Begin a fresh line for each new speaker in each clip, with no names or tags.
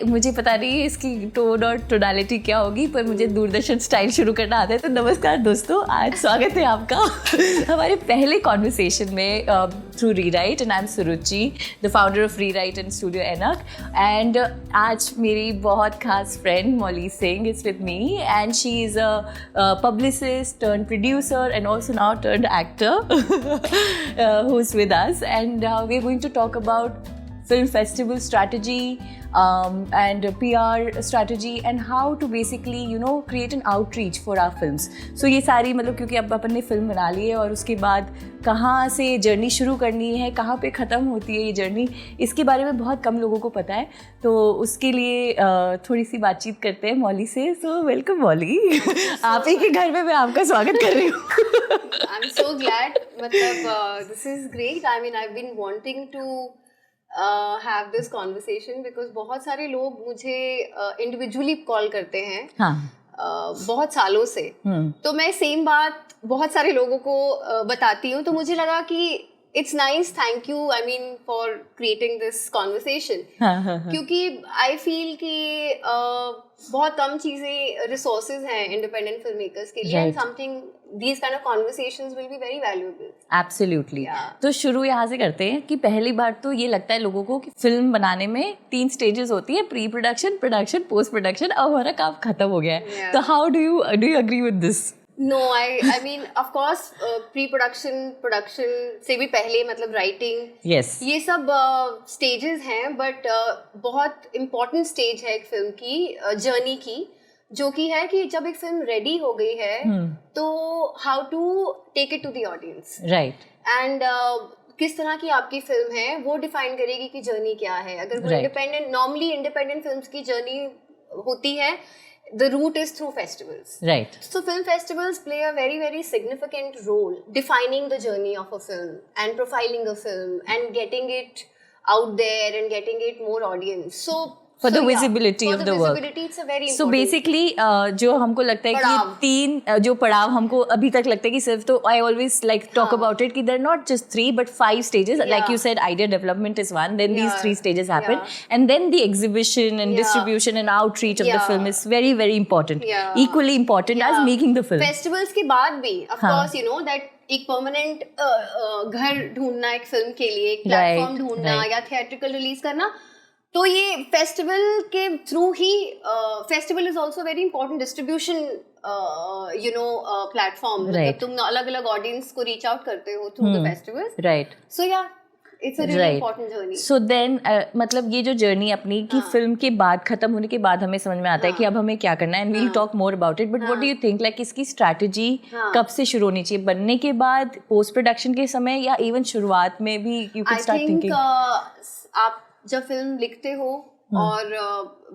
मुझे पता नहीं है इसकी टोन और टोनालिटी क्या होगी, पर मुझे दूरदर्शन स्टाइल शुरू करना आता है। तो नमस्कार दोस्तों, आज स्वागत है आपका हमारे पहले कॉन्वर्सेशन में through Rewrite. And I am Suruchi, the founder of Rewrite and studio एनक। एंड आज मेरी बहुत खास friend Mauli Singh is with me, and she is a publicist turned producer and also now turned actor who's with us, and we're going to talk about film festival strategy and PR strategy and how to basically create an outreach for our films. So ये सारी मतलब क्योंकि अब अपन ने film बना ली है और उसके बाद कहाँ से जर्नी शुरू करनी है, कहाँ पे ख़त्म होती है ये जर्नी, इसके बारे में बहुत कम लोगों को पता है। तो उसके लिए थोड़ी सी बातचीत करते हैं मौली से। सो वेलकम मौली, आप ही के घर में मैं आपका स्वागत कर रही हूँ।
I'm so glad, मतलब this is great. I mean, I've been wanting to have this conversation because बहुत सारे लोग मुझे individually कॉल करते हैं।
हाँ।
बहुत सालों से। तो मैं सेम बात बहुत सारे लोगों को बताती हूँ, तो मुझे लगा कि it's nice, thank you, I mean, for creating this conversation. क्योंकि I feel कि बहुत कम चीज़ें resources हैं independent filmmakers के लिए, and something these kind of conversations will be very valuable.
Absolutely. तो शुरू यहाँ से करते हैं कि पहली बार तो ये लगता है लोगों को कि फिल्म बनाने में 3 स्टेजेस होती है, pre production, production, post production. अब हमारा काम खत्म हो गया है। तो how do you agree with this?
No, I mean, of course, pre-production, production से भी पहले मतलब writing,
yes,
ये सब stages हैं, but बहुत important stage है एक फिल्म की journey की, जो कि है कि जब एक फिल्म ready हो गई है, तो how to take it to the audience,
right,
and किस तरह की आपकी फिल्म है वो डिफाइन करेगी कि जर्नी क्या है। अगर वो इंडिपेंडेंट, नॉर्मली इंडिपेंडेंट फिल्म्स की जर्नी होती है, the route is through festivals.
Right.
So film festivals play a very, very significant role defining the journey of a film and profiling a film and getting it out there and getting it more audience.
For the visibility of the work.
It's a very important.
So basically, जो हमको लगता है कि 3 जो पड़ाव हमको अभी तक लगता है कि सिर्फ, तो I always like talk about it कि they're not just 3 but 5 stages. Like you said, idea development is one, then these 3 stages happen, and then the exhibition and distribution and outreach of the film is very, very important. Equally important as making the film.
Festivals के बाद भी, of course, you know that एक permanent घर ढूंढना एक film के लिए, एक प्लेटफॉर्म ढूंढना या थिएट्रिकल रिलीज करना, तो ये फेस्टिवल के through he, festival is also very important distribution platform. मतलब तुम अलग अलग ऑडियंस को रीच आउट करते हो through the festival,
right.
So yeah it's a really important journey.
So then मतलब ये जो जर्नी अपनी की फिल्म के बाद खत्म होने के बाद हमें समझ में आता है कि अब हमें क्या करना है, and we'll talk more about it. But what do you think, like इसकी स्ट्रैटेजी कब से शुरू होनी चाहिए? बनने के बाद, पोस्ट प्रोडक्शन के समय, या इवन शुरुआत में भी यू कैन स्टार्ट थिंकिंग?
आप जब फिल्म लिखते हो, और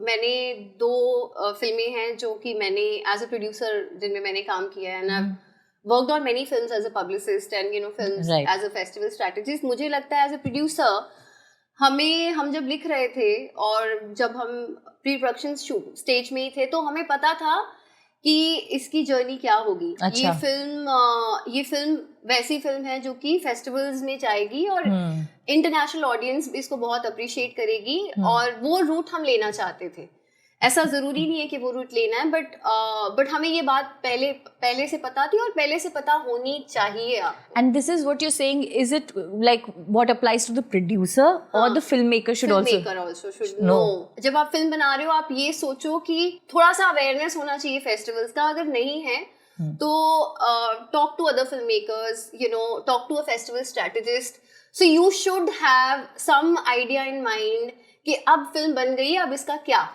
मैंने 2 फिल्में हैं जो कि मैंने एज अ प्रोड्यूसर जिनमें मैंने काम किया है, and I worked on many films as a publicist and films as a festival strategist. मुझे लगता है एज अ प्रोड्यूसर हम जब लिख रहे थे और जब हम प्री प्रोडक्शन स्टेज में ही थे, तो हमें पता था कि इसकी जर्नी क्या होगी। अच्छा। ये फिल्म वैसी फिल्म है जो कि फेस्टिवल्स में जाएगी और इंटरनेशनल ऑडियंस इसको बहुत अप्रिशिएट करेगी, और वो रूट हम लेना चाहते थे। ऐसा जरूरी नहीं है कि वो रूट लेना है, बट हमें ये बात पहले से पता थी और पहले से पता होनी चाहिए आपको।
And this is what you saying, is it like what applies to the producer और the film maker should
should know? जब आप फिल्म बना रहे हो, आप ये सोचो कि थोड़ा सा अवेयरनेस होना चाहिए फेस्टिवल्स का। अगर नहीं है तो talk to other film makers, talk to a festival strategist. So you should have some idea in mind कि अब फिल्म बन गई है, अब इसका क्या,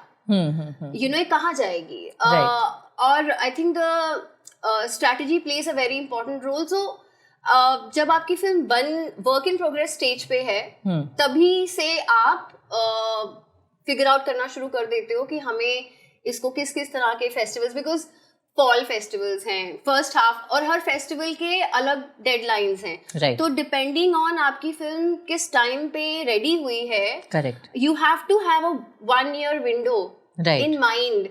कहाँ जाएगी। और I think the strategy plays a very important role. So जब आपकी film work in progress stage पे है, तभी से आप फिगर आउट करना शुरू कर देते हो कि हमें इसको किस किस तरह के फेस्टिवल्स, बिकॉज फॉल फेस्टिवल्स हैं, फर्स्ट हाफ, और हर फेस्टिवल के अलग डेडलाइंस हैं। तो डिपेंडिंग ऑन आपकी फिल्म किस टाइम पे रेडी हुई है, correct, you have to have a 1 year window in mind,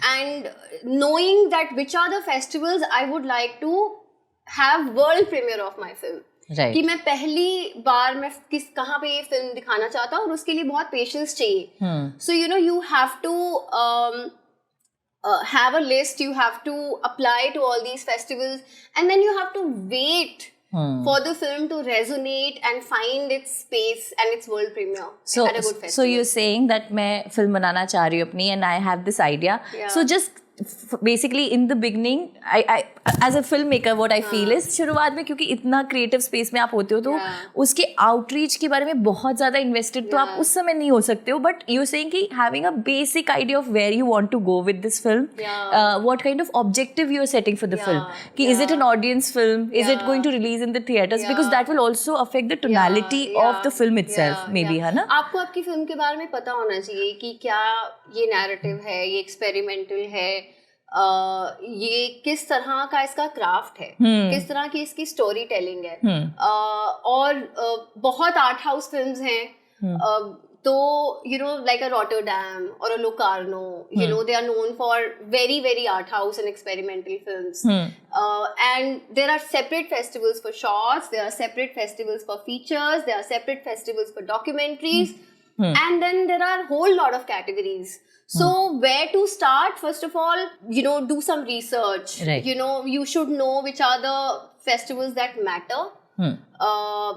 and knowing that which are the festivals I would like to have world premiere of my film.
Right.
कि मैं पहली बार मैं कहाँ पे ये फिल्म दिखाना चाहता हूँ, और उसके लिए बहुत पेशेंस चाहिए. So you know you have to have a list, you have to apply to all these festivals, and then you have to wait for the film to resonate and find its space and its world premiere at a good festival.
So you're saying that मैं film बनाना चाह रही हूँ अपनी and I have this idea.
Yeah.
So just basically in the beginning, I as a filmmaker what I feel is शुरुआत में क्योंकि इतना creative space में आप होते हो तो उसके outreach के बारे में बहुत ज़्यादा invested तो आप उस समय नहीं हो सकते हो. But you're saying कि having a basic idea of where you want to go with this film, what kind of objective you're setting for the film, कि is it an audience film, is it going to release in the theaters, because that will also affect the tonality of the film itself, maybe, है ना?
आपको आपकी film के बारे में पता होना चाहिए कि क्या ये नैरेटिव है, ये एक्सपेरिमेंटल है, ये किस तरह का इसका क्राफ्ट है, किस तरह की इसकी स्टोरी टेलिंग है. और बहुत आर्ट हाउस फिल्म्स हैं, तो you know like a Rotterdam or a Locarno, you know they are known for very very art house and experimental films. And there are separate festivals for shorts, there are separate festivals for features, there are separate festivals for documentaries, and then there are whole lot of categories. So where to start? First of all, you know, do some research.
Right.
You know, you should know which are the festivals that matter.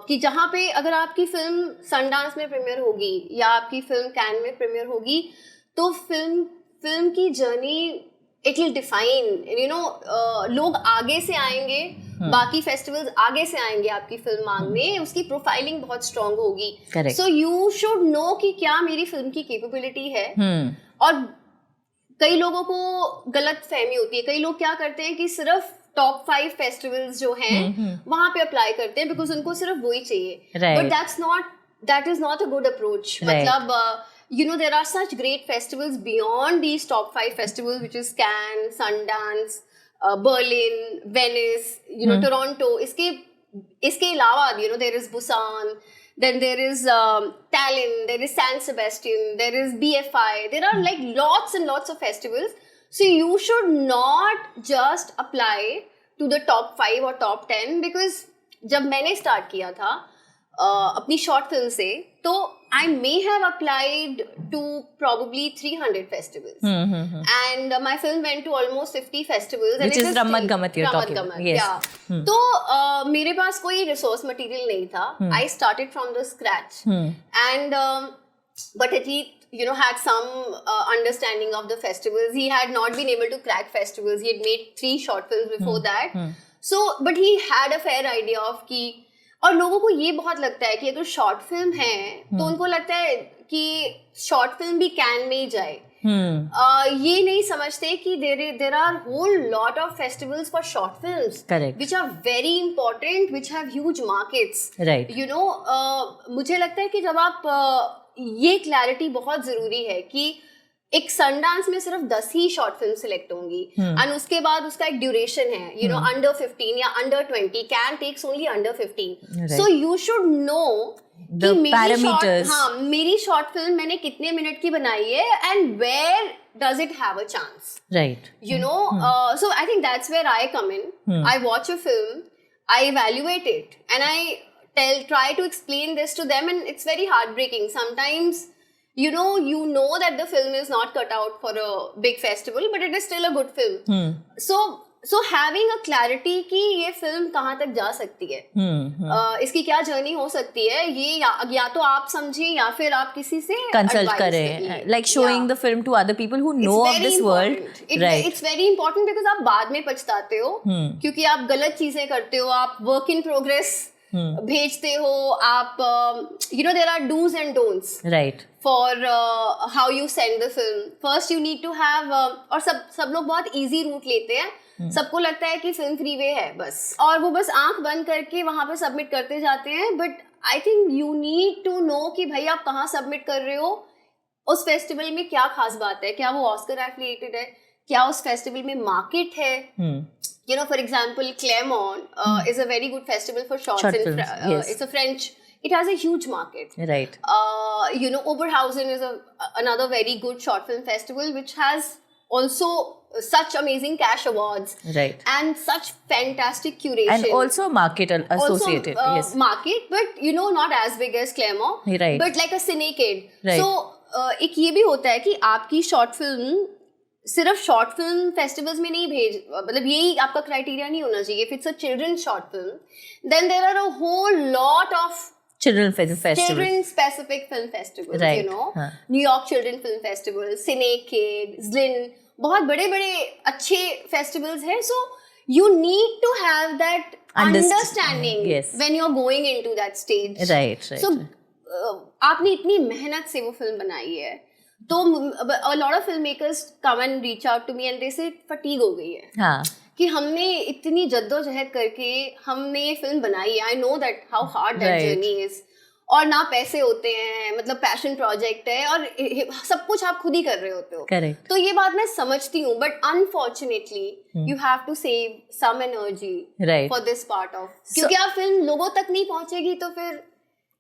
कि जहाँ पे अगर आपकी film Sundance में premiere होगी या आपकी film can में प्रीमियर होगी, तो फिल्म की journey it will define, you know, लोग आगे से आएंगे, बाकी फेस्टिवल्स आगे से आएंगे आपकी फिल्म मांगने, उसकी प्रोफाइलिंग बहुत स्ट्रांग होगी. सो यू शुड नो कि क्या मेरी फिल्म की कैपेबिलिटी है. और कई लोगों को गलत फहमी होती है, कई लोग क्या करते हैं कि सिर्फ टॉप 5 फेस्टिवल्स जो हैं वहां पे अप्लाई करते हैं बिकॉज उनको सिर्फ वही चाहिए. But that is not a good approach. मतलब you know there are such great festivals beyond these top 5 festivals, which is Cannes, Sundance, Berlin, Venice, you know, Toronto. इसके अलावा you know there is Busan, then there is Tallinn, there is San Sebastian, there is BFI. There are like lots and lots of festivals. So you should not just apply to the top 5 or top 10, because जब मैंने start किया था अपनी short film से, तो I may have applied to probably 300 festivals. And my film went to almost 50 festivals.
Which is Ramat Gamat you're talking about. Yes.
Yeah. तो मेरे पास कोई resource material नहीं था. I started from the scratch. And but at least, you know, had some understanding of the festivals. He had not been able to crack festivals. He had made 3 short films before that. So, but he had a fair idea of कि, और लोगों को ये बहुत लगता है कि अगर शॉर्ट फिल्म है तो उनको लगता है कि शॉर्ट फिल्म भी कैन में ही जाए. ये नहीं समझते कि there are whole lot of festivals for short films.
Correct.
Which are very important, which have huge markets.
Right.
You know, मुझे लगता है कि जब आप ये क्लैरिटी बहुत जरूरी है कि एक सनडांस में सिर्फ 10 ही शॉर्ट फिल्म सिलेक्ट होंगी, एंड उसके बाद उसका एक ड्यूरेशन है, यू नो, अंडर 15 या under 20. Cannes takes only under 15. So you should know कि मेरी शॉर्ट फिल्म मैंने कितने मिनट की बनाई है and where does it have a chance,
right?
You know, so I think that's where I come in. I watch a film, I evaluate it, and I try to explain this to them, and it's very heartbreaking sometimes. You know that the film is not cut out for a big festival, but it is still a good film. So having a clarity कि ये film कहाँ तक जा सकती है, इसकी क्या journey हो सकती है, ये या तो आप समझे या फिर आप किसी से
कंसल्ट करें, like showing the film to other people who know of this world. Right.
It's very important because आप बाद में पछताते हो क्योंकि आप गलत चीजें करते हो, आप work in progress भेजते हो, आप you know there are do's and don'ts.
Right.
For how you send the film. First you need to have और सब लोग बहुत easy route लेते हैं. सबको लगता है कि फिल्म फ्रीवे है बस, और वो बस आंख बंद करके वहां पे सबमिट करते जाते हैं. But I think you need to know कि भाई आप कहाँ सबमिट कर रहे हो, उस फेस्टिवल में क्या खास बात है, क्या वो ऑस्कर एफिलिएटेड है, क्या उस फेस्टिवल में मार्केट है. You know, for example, Clermont is a very good festival for short films. Yes. It's a French. It has a huge market. Right. You know, Oberhausen is another very good short film festival, which has also such amazing cash awards,
right,
and such fantastic curation,
and also market associated,
also,
yes,
market, but you know not as big as Claremont,
right,
but like a Cinecade,
right.
So एक ये भी होता है कि आपकी short film सिर्फ short film festivals में नहीं भेज, मतलब यही आपका क्राइटेरिया नहीं होना चाहिए. If it's a children short film then there are a whole lot of
children festival,
children specific film festivals,
right,
you know,
हाँ.
New York Children Film Festival, Cinecade, Zlin, बहुत बड़े बड़े अच्छे festivals हैं. So you need to have that understanding,
yes,
when you're going into that stage,
right.
So आपने इतनी मेहनत से वो फिल्म बनाई है, तो a lot of filmmakers come and reach out to me and they say fatigue हो गई है,
हाँ,
कि हमने इतनी जद्दोजहद करके हमने ये फिल्म बनाई है. I know that how hard that journey is, और ना पैसे होते हैं, मतलब पैशन प्रोजेक्ट है और सब कुछ आप खुद ही कर रहे होते हो.
करेक्ट.
तो ये बात मैं समझती हूँ, but unfortunately you have to save some energy for this part of, क्योंकि आप फिल्म लोगों तक नहीं पहुंचेगी तो फिर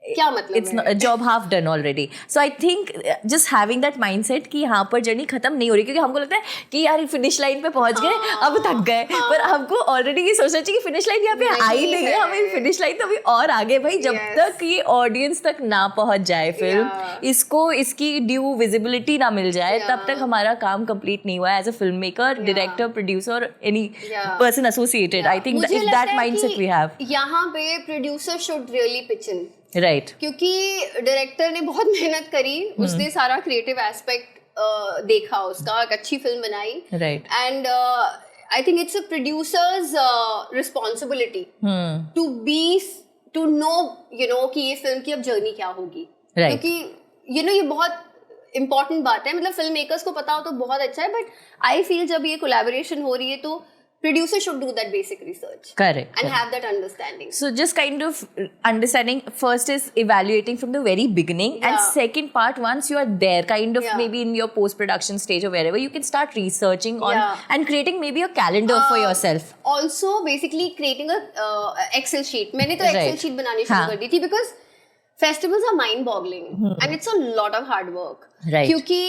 क्या मतलब
it's not a job half done already. So I think just having that mindset कि यहाँ पर जर्नी खत्म नहीं हो रही, क्योंकि हमको लगता है कि यार फिनिश लाइन पे पहुंच गए, अब थक गए, पर हमको ऑलरेडी ये सोचना चाहिए कि फिनिश लाइन यहाँ पे आई नहीं है, हमें फिनिश लाइन तो अभी और आगे भाई. जब तक ये ऑडियंस तक ना पहुंच जाए फिल्म, इसको इसकी ड्यू विजिबिलिटी ना मिल जाए, तब तक हमारा काम कंप्लीट नहीं हुआ है as a film maker, director, producer, any person associated. I think if that mindset we have,
यहाँ पे producer should really pitch in,
right,
क्योंकि डायरेक्टर ने बहुत मेहनत करी, उसने सारा क्रिएटिव एस्पेक्ट देखा, उसका एक अच्छी फिल्म बनाई,
right,
and I think it's a producer's responsibility to know, you know, कि ये फिल्म की अब जर्नी क्या होगी, क्योंकि यू नो ये बहुत इंपॉर्टेंट बात है. मतलब फिल्म मेकर्स को पता हो तो बहुत अच्छा है, बट आई फील जब ये कोलैबोरेशन हो रही है तो producer should do that basic research,
correct,
and have that understanding.
So just kind of understanding, first is evaluating from the very beginning, and second part, once you are there, kind of maybe in your post production stage or wherever, you can start researching on and creating maybe a calendar for yourself.
Also basically creating a Excel sheet. मैंने तो Excel sheet बनानी शुरू कर दी थी, because festivals are mind boggling and it's a lot of hard work,
right,
क्योंकि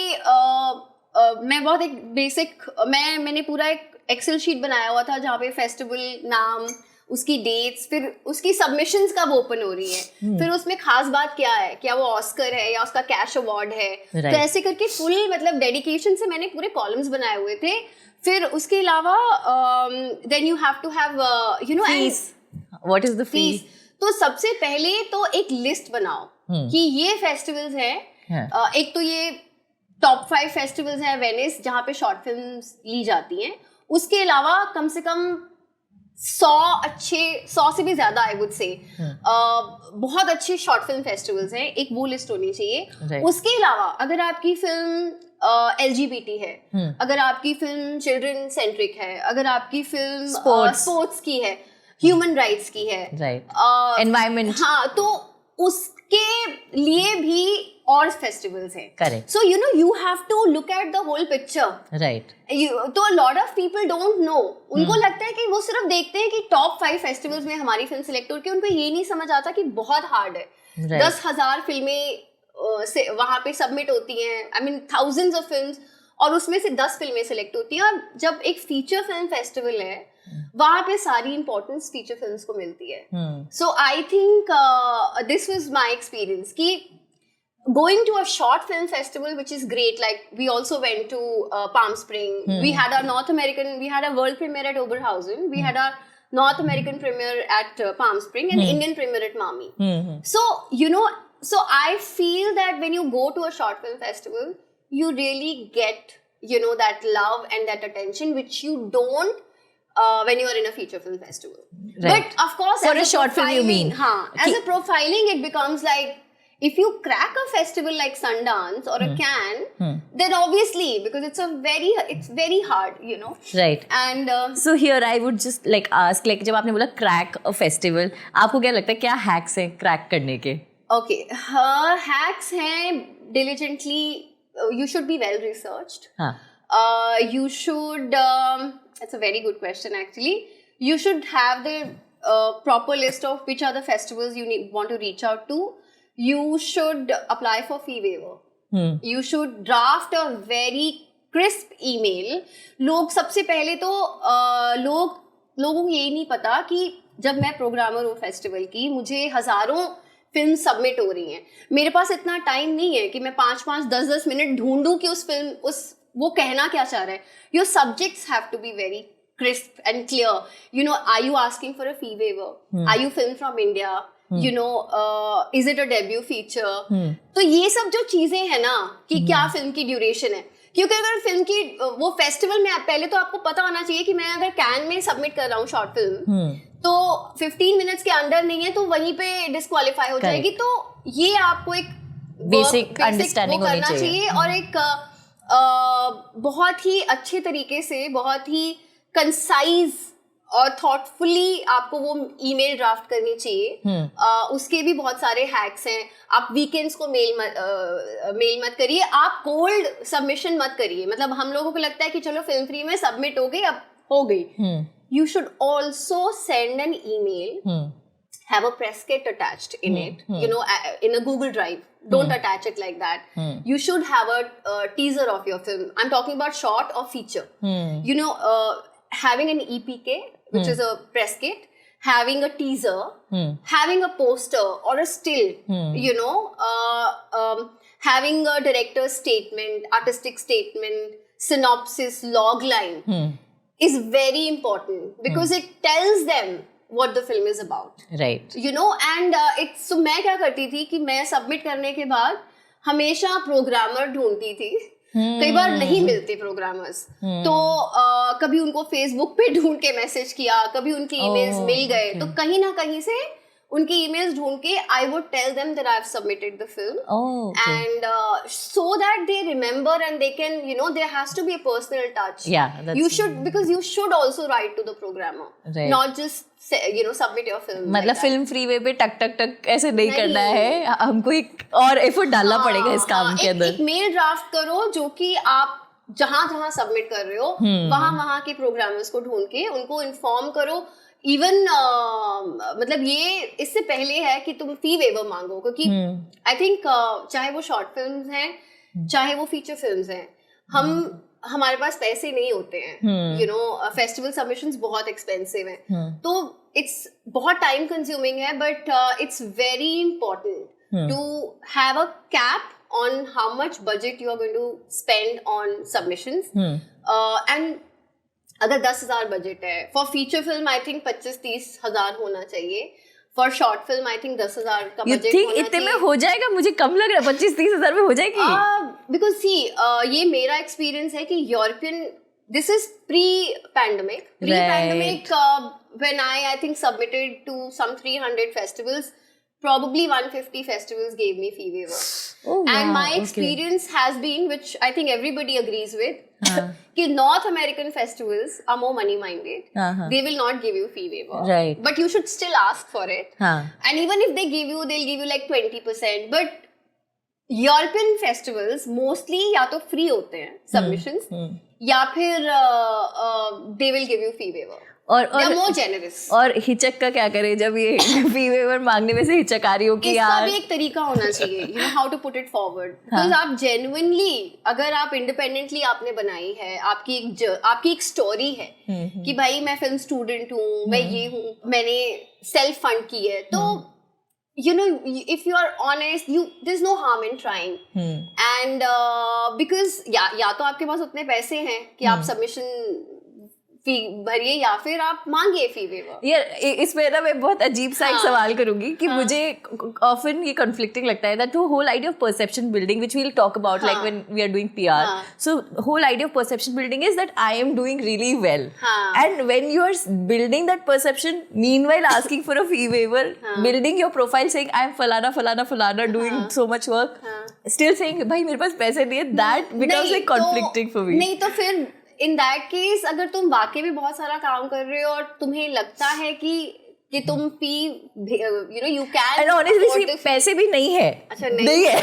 मैं बहुत एक बेसिक, मैंने पूरा एक एक्सेल शीट बनाया हुआ था जहाँ पे फेस्टिवल नाम, उसकी डेट्स, फिर उसकी सबमिशंस कब ओपन हो रही है, फिर उसमें खास बात क्या है, क्या वो ऑस्कर है या उसका कैश अवार्ड है, तो ऐसे करके फुल मतलब डेडिकेशन से मैंने पूरे कॉलम्स बनाए हुए थे. फिर उसके अलावा then you have to have you know
fees, what is the fees.
तो सबसे पहले तो एक लिस्ट बनाओ कि ये फेस्टिवल्स हैं. एक तो ये टॉप 5 फेस्टिवल्स हैं वेनिस जहाँ पे शॉर्ट फिल्म्स ली जाती हैं. उसके अलावा कम से कम 100 से भी ज्यादा आई वुड से बहुत अच्छे शॉर्ट फिल्म फेस्टिवल्स हैं, एक वो लिस्ट होनी चाहिए. उसके अलावा अगर आपकी फिल्म LGBT है, अगर आपकी फिल्म चिल्ड्रन सेंट्रिक है, अगर आपकी फिल्म स्पोर्ट्स की है, ह्यूमन राइट्स की है, एनवायरमेंट, हाँ, तो उसके लिए भी और फेस्टिवल्स हैं.
Correct.
So you know you have to look at the whole picture,
right.
तो lot of people don't know, उनको लगता है कि वो सिर्फ देखते हैं कि टॉप 5 फेस्टिवल्स में हमारी फिल्म सिलेक्ट हो, उनको ये नहीं समझ आता कि बहुत हार्ड है. 10,000 फिल्में से वहां पे सबमिट होती हैं, I mean thousands of films, और उसमें से 10 फिल्में सिलेक्ट होती हैं. और जब एक फीचर फिल्म फेस्टिवल है वहां पे सारी इंपॉर्टेंस फीचर फिल्म्स को मिलती है. So I think this was my experience कि going to a short film festival, which is great. Like we also went to Palm Spring. We had a world premiere at Oberhausen. We had our North American premiere at Palm Spring and Indian premiere at Mami. So, you know, so I feel that when you go to a short film festival, you really get, you know, that love and that attention, which you don't when you are in a feature film festival. Right. But of course,
for a short film, you mean?
As a profiling, it becomes like, if you crack a festival like Sundance or a Cannes, then obviously, because it's very hard, you know.
Right.
And
so here I would just like ask, like जब आपने बोला crack a festival, आपको क्या लगता है क्या hacks हैं crack करने के?
Okay, hacks हैं diligently. You should be well researched. You should. That's a very good question actually. You should have the proper list of which are the festivals you want to reach out to. You should apply for fee waiver. You should draft a very crisp email, लोग सबसे पहले तो लोगों को यही नहीं पता कि जब मैं प्रोग्रामर हूँ फेस्टिवल की, मुझे हजारों फिल्म सबमिट हो रही हैं, मेरे पास इतना टाइम नहीं है कि मैं 5-5, 10-10 मिनट ढूंढूं कि उस फिल्म वो कहना क्या चाह रहा है. Your subjects have to be very crisp and clear. You know, are you asking for a fee waiver? Are you filmed from India? You know, is it a debut feature? तो ये सब जो चीजें हैं ना कि क्या फिल्म की ड्यूरेशन है, क्योंकि अगर फिल्म की वो फेस्टिवल में पहले तो आपको पता होना चाहिए कि मैं अगर कैन में सबमिट कर रहा हूँ शॉर्ट फिल्म तो 15 मिनट्स के अंदर नहीं है तो वहीं पे डिस्क्वालीफाई हो जाएगी. तो ये आपको एक
बेसिक अंडरस्टैंडिंग होनी
चाहिए और एक बहुत ही अच्छे तरीके से, बहुत ही कंसाइज और थॉटफुली आपको वो ईमेल ड्राफ्ट करनी चाहिए. उसके भी बहुत सारे हैक्स हैं. आप वीकेंड्स को मेल मत करिए, आप कोल्ड सबमिशन मत करिए. मतलब हम लोगों को लगता है कि चलो फिल्म फ्री में सबमिट हो गई, अब हो गई. You should also send an email, have a press kit attached in it, you know, in a Google Drive. Don't attach it like that. You should have a teaser of your film. I'm talking about short or feature. You know, having an EPK, which is a press kit, having a teaser, having a poster or a still, you know, having a director's statement, artistic statement, synopsis, log line is very important because it tells them what the film is about.
Right.
You know, and it's, so मैं क्या करती थी कि मैं submit करने के बाद हमेशा प्रोग्रामर ढूंढती थी. कई बार नहीं मिलते प्रोग्रामर्स, तो कभी उनको फेसबुक पे ढूंढ के मैसेज किया, कभी उनकी ईमेल्स मिल गए, तो कहीं ना कहीं से उनकी ईमेल्स ढूंढ के I would tell them that I have submitted the film, and so that they remember and they can, you know, there has to be a personal touch. You should, because you should also write to the programmer, not just you know, submit your film.
मतलब film free way पे टक टक टक ऐसे नहीं करना है, हमको एक और एफर्ट डालना पड़ेगा इस काम के अंदर.
एक मेल ड्राफ्ट करो जो कि आप जहां सबमिट कर रहे हो वहां के प्रोग्रामर्स को ढूंढ के उनको इन्फॉर्म करो. इवन मतलब ये इससे पहले है कि तुम फी वेवर मांगो, क्योंकि आई थिंक चाहे वो शॉर्ट फिल्म्स हैं चाहे वो फीचर फिल्म्स हैं, हमारे पास पैसे नहीं होते हैं. यू नो, फेस्टिवल सबमिशंस बहुत एक्सपेंसिव हैं, तो इट्स बहुत टाइम कंज्यूमिंग है, but it's very important to have a cap on how much budget you are going to spend on submissions. And अगर 10,000 बजट है for feature film, I think 25-30 हजार होना चाहिए. For short film I think 10,000 का budget होना चाहिए.
इतने में हो जाएगा? मुझे कम लग रहा है 25-30 हजार में हो जाएगी.
बिकॉज सी ये मेरा एक्सपीरियंस है कि European, this is pre pandemic when I think submitted to some 300 festivals, probably 150 festivals gave me fee waiver.
Oh, wow.
And my experience has been, which I think everybody agrees with, कि North American festivals are more money minded. They will not give you fee waiver.
Right.
But you should still ask for it. And even if they give you, they'll give you like 20%. But European festivals mostly या तो free होते हैं submissions, या फिर they will give you fee waiver. और
हिचक का क्या करे जब ये फी वेवर मांगने में से हिचक आ रही हो कि
इसका भी एक तरीका होना चाहिए, you know, how to put it forward. Because आप जेन्युइनली, अगर आप इंडिपेंडेंटली आपने बनाई है, आपकी एक स्टोरी है कि भाई मैं फिल्म स्टूडेंट हूँ, मैं ये हूँ, मैंने सेल्फ फंड की है, तो you know, if you are honest, there's no harm in trying. And because या तो आपके पास उतने पैसे हैं कि आप सबमिशन फी भरिए या फिर आप मांगिए फी वेवर.
यार इसमें ना मैं बहुत अजीब सा एक सवाल करूंगी कि मुझे ऑफन ये कॉन्फ्लिक्टिंग लगता है, that the whole idea of perception building which we will talk about like when we are doing PR. So whole idea of perception building is that I am doing really well, and when you are building that perception, meanwhile asking for a fee waiver, building your profile saying I am फलाना फलाना फलाना doing so much work, still saying भाई मेरे पास पैसे नहीं है, that becomes like conflicting for me.
नहीं तो फिर इन दैट केस, अगर तुम वाकई में बहुत सारा काम कर रहे हो और तुम्हें लगता है कि तुम फी, you know, you can,
and honestly पैसे भी नहीं है.
अच्छा,
नहीं है.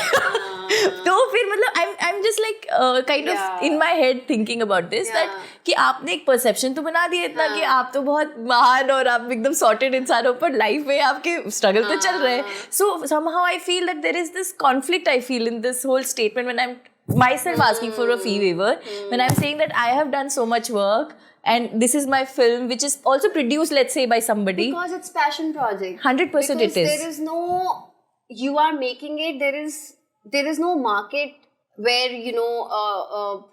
तो फिर मतलब I am just like kind of in my head thinking about this, that कि आपने एक परसेप्शन तो बना दिया इतना कि आप तो बहुत महान और आप एकदम सॉर्टेड इंसान हो, पर लाइफ में आपके स्ट्रगल तो चल रहे हैं. So somehow I feel that there is this conflict I feel in this whole statement when I am myself asking for a fee waiver when I'm saying that I have done so much work and this is my film which is also produced, let's say, by somebody.
Because it's passion project.
100%
because
it is.
There is no, you are making it, there is no market where, you know,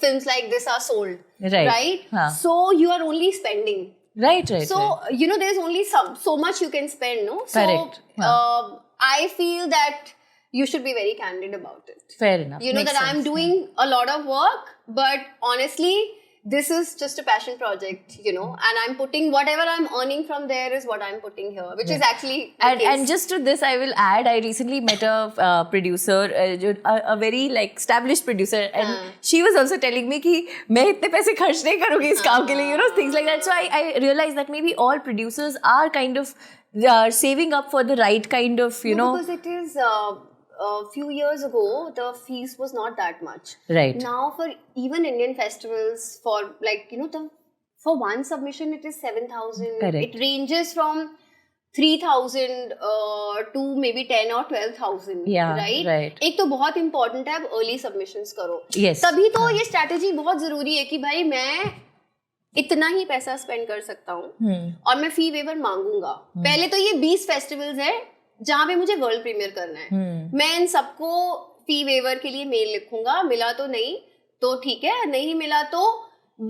films like this are sold. Right? So you are only spending.
Right.
So, you know, there's only so much you can spend, no? So,
correct.
I feel that you should be very candid about it.
Fair enough.
You know,
Makes
that
sense.
I'm doing a lot of work, but honestly, this is just a passion project, you know, and I'm putting whatever I'm earning from there is what I'm putting here, which is actually the case.
And just to this, I will add, I recently met a producer, a very like established producer, and she was also telling me कि मैं इतने पैसे खर्च नहीं करूँगी इस काम के लिए, you know, things like that. So I realized that maybe all producers are kind of saving up for the right kind of, you know.
Because it is a few years ago, the fees was not that much.
Right.
Now for even Indian festivals, for like, you know, for one submission, it is 7,000.
Correct.
It ranges from 3,000 to maybe 10 or 12,000.
Yeah,
right. एक तो बहुत important है, अब early submissions करो.
Yes.
तभी तो ये strategy बहुत जरूरी है कि भाई मैं इतना ही पैसा स्पेंड कर सकता हूँ और मैं फी वेवर मांगूंगा. पहले तो ये 20 फेस्टिवल्स है जहाँ पे मुझे वर्ल्ड प्रीमियर करना है. मैं इन सबको फी वेवर के लिए मेल लिखूंगा. मिला तो नहीं तो ठीक है, नहीं मिला तो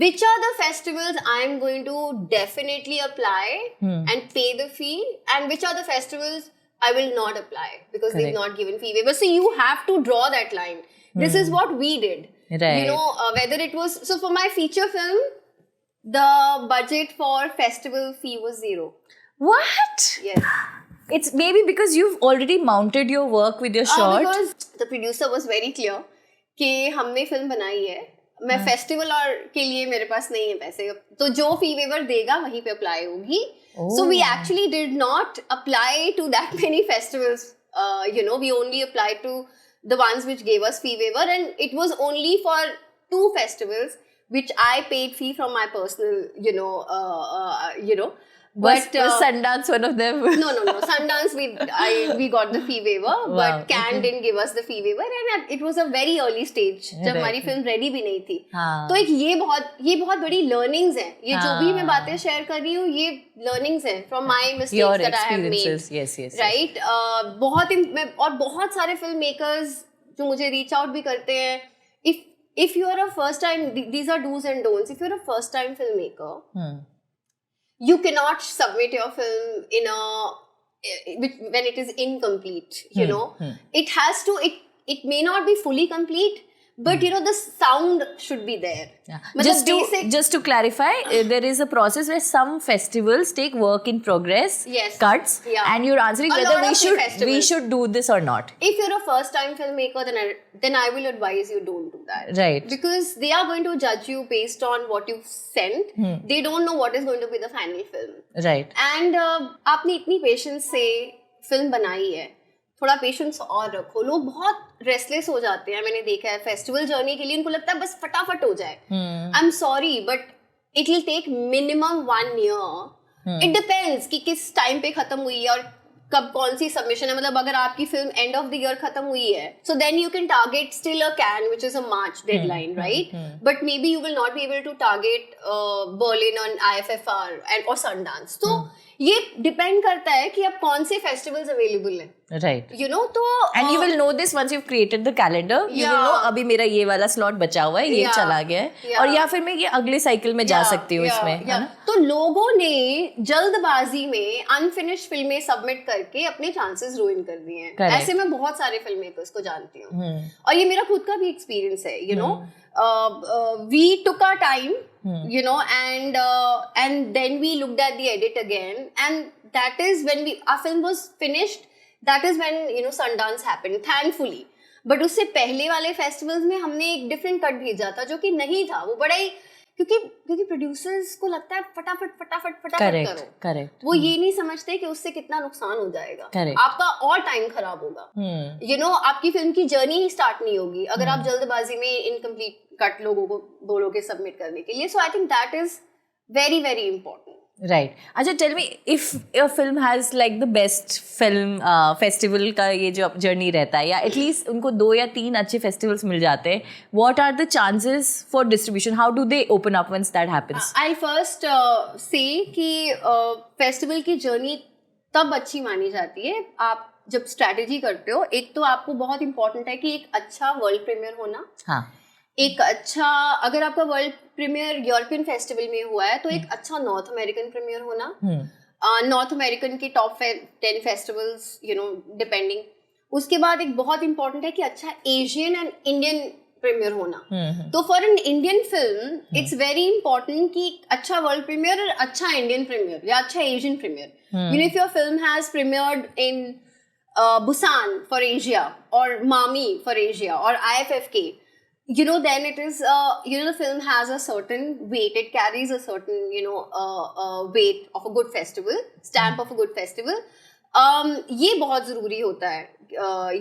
which are the festivals I am going to definitely apply and pay the fee, and which are the festivals I will not apply because they've not given fee waiver. So you have to draw that line. This is what we did.
Right.
You know, whether it was, so for my feature film, the budget for festival fee was 0.
What?
Yes.
It's maybe because you've already mounted your work with your short.
Because the producer was very clear कि हमने film बनाई है, मैं festival और के लिए मेरे पास नहीं है पैसे, तो जो फी वेवर देगा वहीं पे अप्लाई होगी. So we actually did not apply to that many festivals. You know, we only applied to the ones which gave us fee waiver, and it was only for 2 festivals which I paid fee from my personal, you know.
Was Sundance one of them?
No. Sundance, we got the fee waiver, but Cannes didn't give us the fee waiver, and it was a very early stage जब हमारी film ready भी नहीं थी. तो एक ये बहुत बड़ी learnings हैं. ये जो भी मैं बातें शेयर कर रही हूँ, ये learnings हैं from my mistakes that I have made.
Yes.
Right? और बहुत सारे film makers जो मुझे reach out भी करते हैं. If you are a first time, these are do's and don'ts. If you're a first time filmmaker, you cannot submit your film when it is incomplete, you know. It has to, it may not be fully complete, but you know, the sound should be there.
Just to clarify, there is a process where some festivals take work in progress, cuts, and you're answering whether we should do this or not.
If you're a first time filmmaker, then I will advise you don't do that.
Right.
Because they are going to judge you based on what you've sent. They don't know what is going to be the final film.
Right.
And आपने इतनी patience से film बनाई है, थोड़ा patience और रखो. लोग बहुत रेस्टलेस हो जाते हैं, मैंने देखा है फेस्टिवल जर्नी के लिए. उनको लगता है बस फटाफट हो जाए. I am sorry, but it will take minimum 1 year. It depends कि किस टाइम पे खत्म हुई है और कब कौन सी सबमिशन है. मतलब अगर आपकी film end of the year खत्म हुई है, so then you can target still a Cannes which is a March deadline, right? But maybe you will not be able to target Berlin on IFFR and और Sundance. तो ये डिपेंड करता है कि अब कौन से फेस्टिवल्स अवेलेबल हैं.
Right.
You know, तो
and you will know this once you've created the calendar. You will know अभी मेरा ये वाला slot बचा हुआ है, ये चला गया है, और या फिर मैं ये अगले साइकिल में जा सकती हूँ इसमें, है ना?
तो लोगों ने जल्दबाजी में अनफिनिश्ड फिल्में सबमिट करके अपने चांसेस रुइन कर दिए हैं. ऐसे मैं बहुत सारे फिल्म मेकर्स को जानती हूँ, और ये मेरा खुद का भी एक्सपीरियंस है. You know, we took our time, you know, and then we looked at the edit again, and that is when our film was finished. That is when, you know, Sundance happened, thankfully. But उससे पहले वाले festivals में हमने एक different cut भेजा था जो कि नहीं था. वो बड़ा ही, क्योंकि प्रोड्यूसर्स को लगता है फटाफट करो.
करेक्ट.
वो ये नहीं समझते कि उससे कितना नुकसान हो जाएगा. आपका और टाइम खराब होगा. You know, आपकी फिल्म की जर्नी ही स्टार्ट नहीं होगी अगर आप जल्दबाजी में इनकम्प्लीट कट लोगों को बोलोगे सबमिट करने के लिए. So I think that is very very important.
Right. अच्छा, tell me, if a film has like the best film festival का ये जो journey रहता है, या at least उनको 2 या 3 अच्छे festivals मिल जाते हैं, what are the chances for distribution? How do they open up once that happens?
I'll first say कि festival की journey तब अच्छी मानी जाती है आप जब स्ट्रैटेजी करते हो. एक तो आपको बहुत इंपॉर्टेंट है कि एक अच्छा वर्ल्ड प्रीमियर होना. हाँ. एक अच्छा, अगर आपका वर्ल्ड प्रीमियर यूरोपियन फेस्टिवल में हुआ है तो एक अच्छा नॉर्थ अमेरिकन प्रीमियर होना. नॉर्थ अमेरिकन के top 10 festivals, you know, depending. उसके बाद एक बहुत इंपॉर्टेंट है कि अच्छा एशियन एंड इंडियन प्रीमियर होना. तो for an Indian film it's very important कि अच्छा वर्ल्ड प्रीमियर और अच्छा इंडियन प्रीमियर या अच्छा Asian premiere. You know, if your film has premiered in Busan for Asia or Mami for Asia or IFFK, you know, then it is, you know, the film has a certain weight. It carries a certain, you know, weight of a good festival, stamp of a good festival. ये बहुत ज़रूरी होता है.